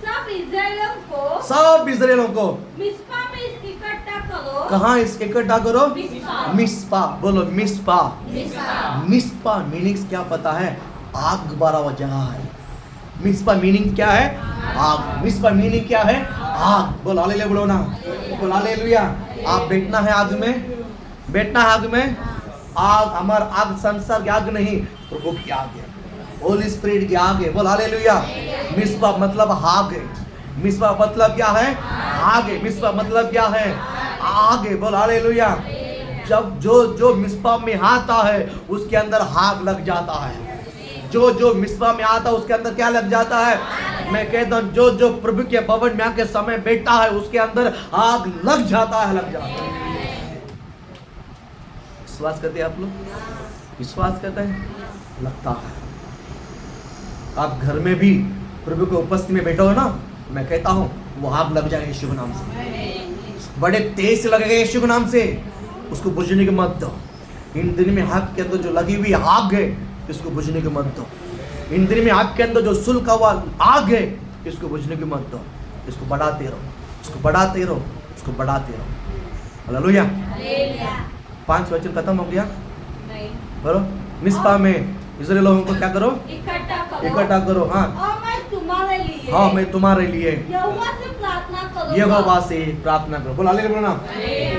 सब इस्राएलियों को मिस्पा में इकट्ठा करो। कहाँ इकट्ठा करो? मिस्पा। बोलो मिस्पा। मिस्पा मीनिंग क्या पता है? आग बारा हुआ जगह है। मिस्पा मीनिंग क्या है? आग। मिस्पा मीनिंग क्या है? आग। बोलो हालेलुया बोलो ना। बोलो हालेलुया। आप बैठना है आग में, बैठना है आग में। आग हमारा आग संसार की आग नहीं, प्रभु की आग है, होली स्पिरिट की आग है। बोल हालेलुया। मिस्पा मतलब आग है। मिस्पा मतलब क्या है? आग है। मिस्पा मतलब क्या है? आग है। बोल हालेलुया। जब जो मिस्पा में आता है उसके अंदर आग लग जाता है। जो मिस्पा में आता है उसके अंदर क्या लग जाता है? मैं कहता हूँ जो प्रभु के भवन में आके समय बैठता है उसके अंदर आग लग जाता है, लग जाता है। विश्वास करते हैं आप लोग? विश्वास करते हैं? लगता है। आप घर में भी प्रभु के उपस्थिति में बैठो हो ना, मैं कहता हूँ वो आग लग जाएगा यीशु के नाम से, बड़े तेज से लगेगा यीशु के नाम से। उसको बुझने की मत दो। इन दिन में आपके अंदर जो लगी हुई आग है इसको बुझने की मत दो। इन दिन में आपके अंदर जो सुलग हुआ आग है इसको बुझने की मत दो। इसको बढ़ाते रहो, इसको बढ़ाते रहो, इसको बढ़ाते रहो। हालेलुया। 5 वचन खत्म हो गया। बोलो, मिस्पा में इस्राएल लोगों को क्या करो, इकट्ठा करो। हाँ और मैं तुम्हारे लिए हाँ, मैं तुम्हारे लिए यहोवा से प्रार्थना करूंगा। यहोवा से प्रार्थना करो। बोलो हालेलुया, बोलो ना।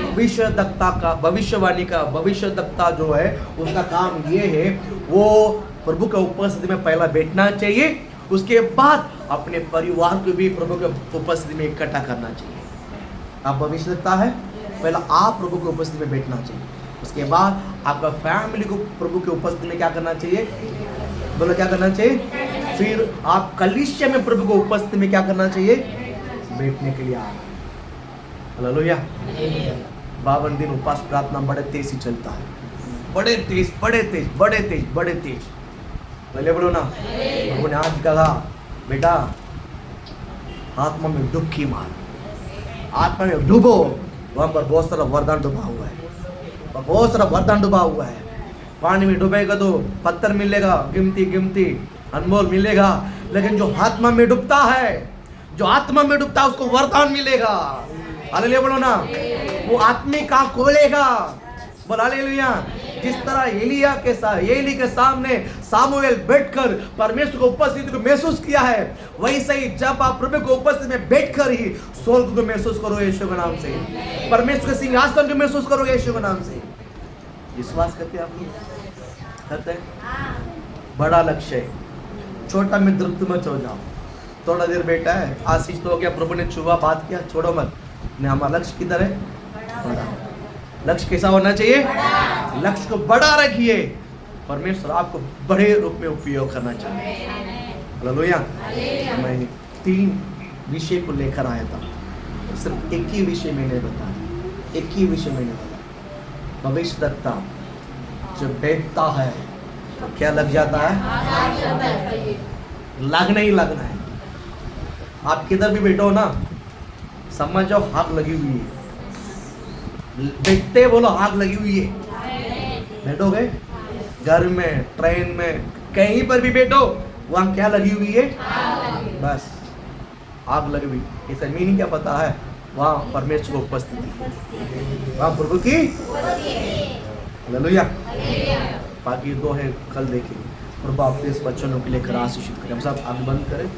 भविष्यद्वक्ता का, भविष्यवाणी का, भविष्यद्वक्ता जो है उसका काम ये है, वो प्रभु के उपस्थिति में पहला बैठना चाहिए, उसके बाद अपने परिवार को भी प्रभु के उपस्थिति में इकट्ठा करना चाहिए। आप भविष्यद्वक्ता है, पहला आप प्रभु के उपस्थिति में बैठना चाहिए, उसके बाद आपका फैमिली को प्रभु के उपस्थिति में क्या करना चाहिए, बोलो क्या करना चाहिए, फिर आप कलीसिया में प्रभु को उपस्थिति में क्या करना चाहिए, बैठने के लिए आना। हालेलुया। 52 दिन उपवास प्रार्थना बड़े तेज ही चलता है, बड़े तेज बड़े तेज बड़े तेज बड़े तेज। पहले बोलो ना, प्रभु ने आज कहा बेटा आत्मा में डुबकी मार, आत्मा में डूबो। वहां पर बहुत सारा वरदान डूबा हुआ है, बहुत सारा वरदान डूबा हुआ है। पानी में डूबेगा तो पत्थर मिलेगा, कीमती कीमती अनमोल मिलेगा, लेकिन जो आत्मा में डूबता है, जो आत्मा में डूबता है उसको वरदान मिलेगा। हालेलुया बोलो ना, वो आत्मिक आँख खोलेगा। बोल हालेलुया। जिस तरह एली के सामने सामुएल बैठकर परमेश्वर को उपस्थिति को महसूस किया है, वैसे ही जब आप प्रभु को उपस्थिति में बैठकर ही स्वर्ग को महसूस करो यीशु के नाम से, परमेश्वर के सिंहासन को महसूस करो यीशु के नाम से। विश्वास करते आप लोग, करते हैं। बड़ा लक्ष्य है, छोटा में तृप्त मत हो जाओ। थोड़ा देर बैठा है, आशीष तो हो गया, प्रभु ने छुआ, बात किया, छोड़ो मत। ने हमारा लक्ष्य किधर है, बड़ा। लक्ष्य कैसा होना चाहिए, लक्ष्य को बड़ा रखिए, परमेश्वर आपको बड़े रूप में उपयोग करना चाहिए। हालेलुया। मैं 3 विषय को लेकर आया था, सिर्फ एक ही विषय मैंने बताया, एक ही विषय मैंने बताया। भविष्यद्वक्ता जब बैठता है तो क्या लग जाता है, लगना ही लगना है। आप किधर भी बैठो ना, समझो आग लगी हुई है, बैठते बोलो आग लगी हुई है। बैठोगे घर में, ट्रेन में, कहीं पर भी बैठो, वहां क्या लगी हुई है, बस आग लगी हुई। इसका मीनिंग क्या पता है, वहां परमेश्वर की उपस्थिति, वहां प्रभु की। हालेलुया। बाकी 2 है, कल देखेंगे। प्रभु आपके इस वचनों के लिए आशीषित करें। हम सब आग बंद करें।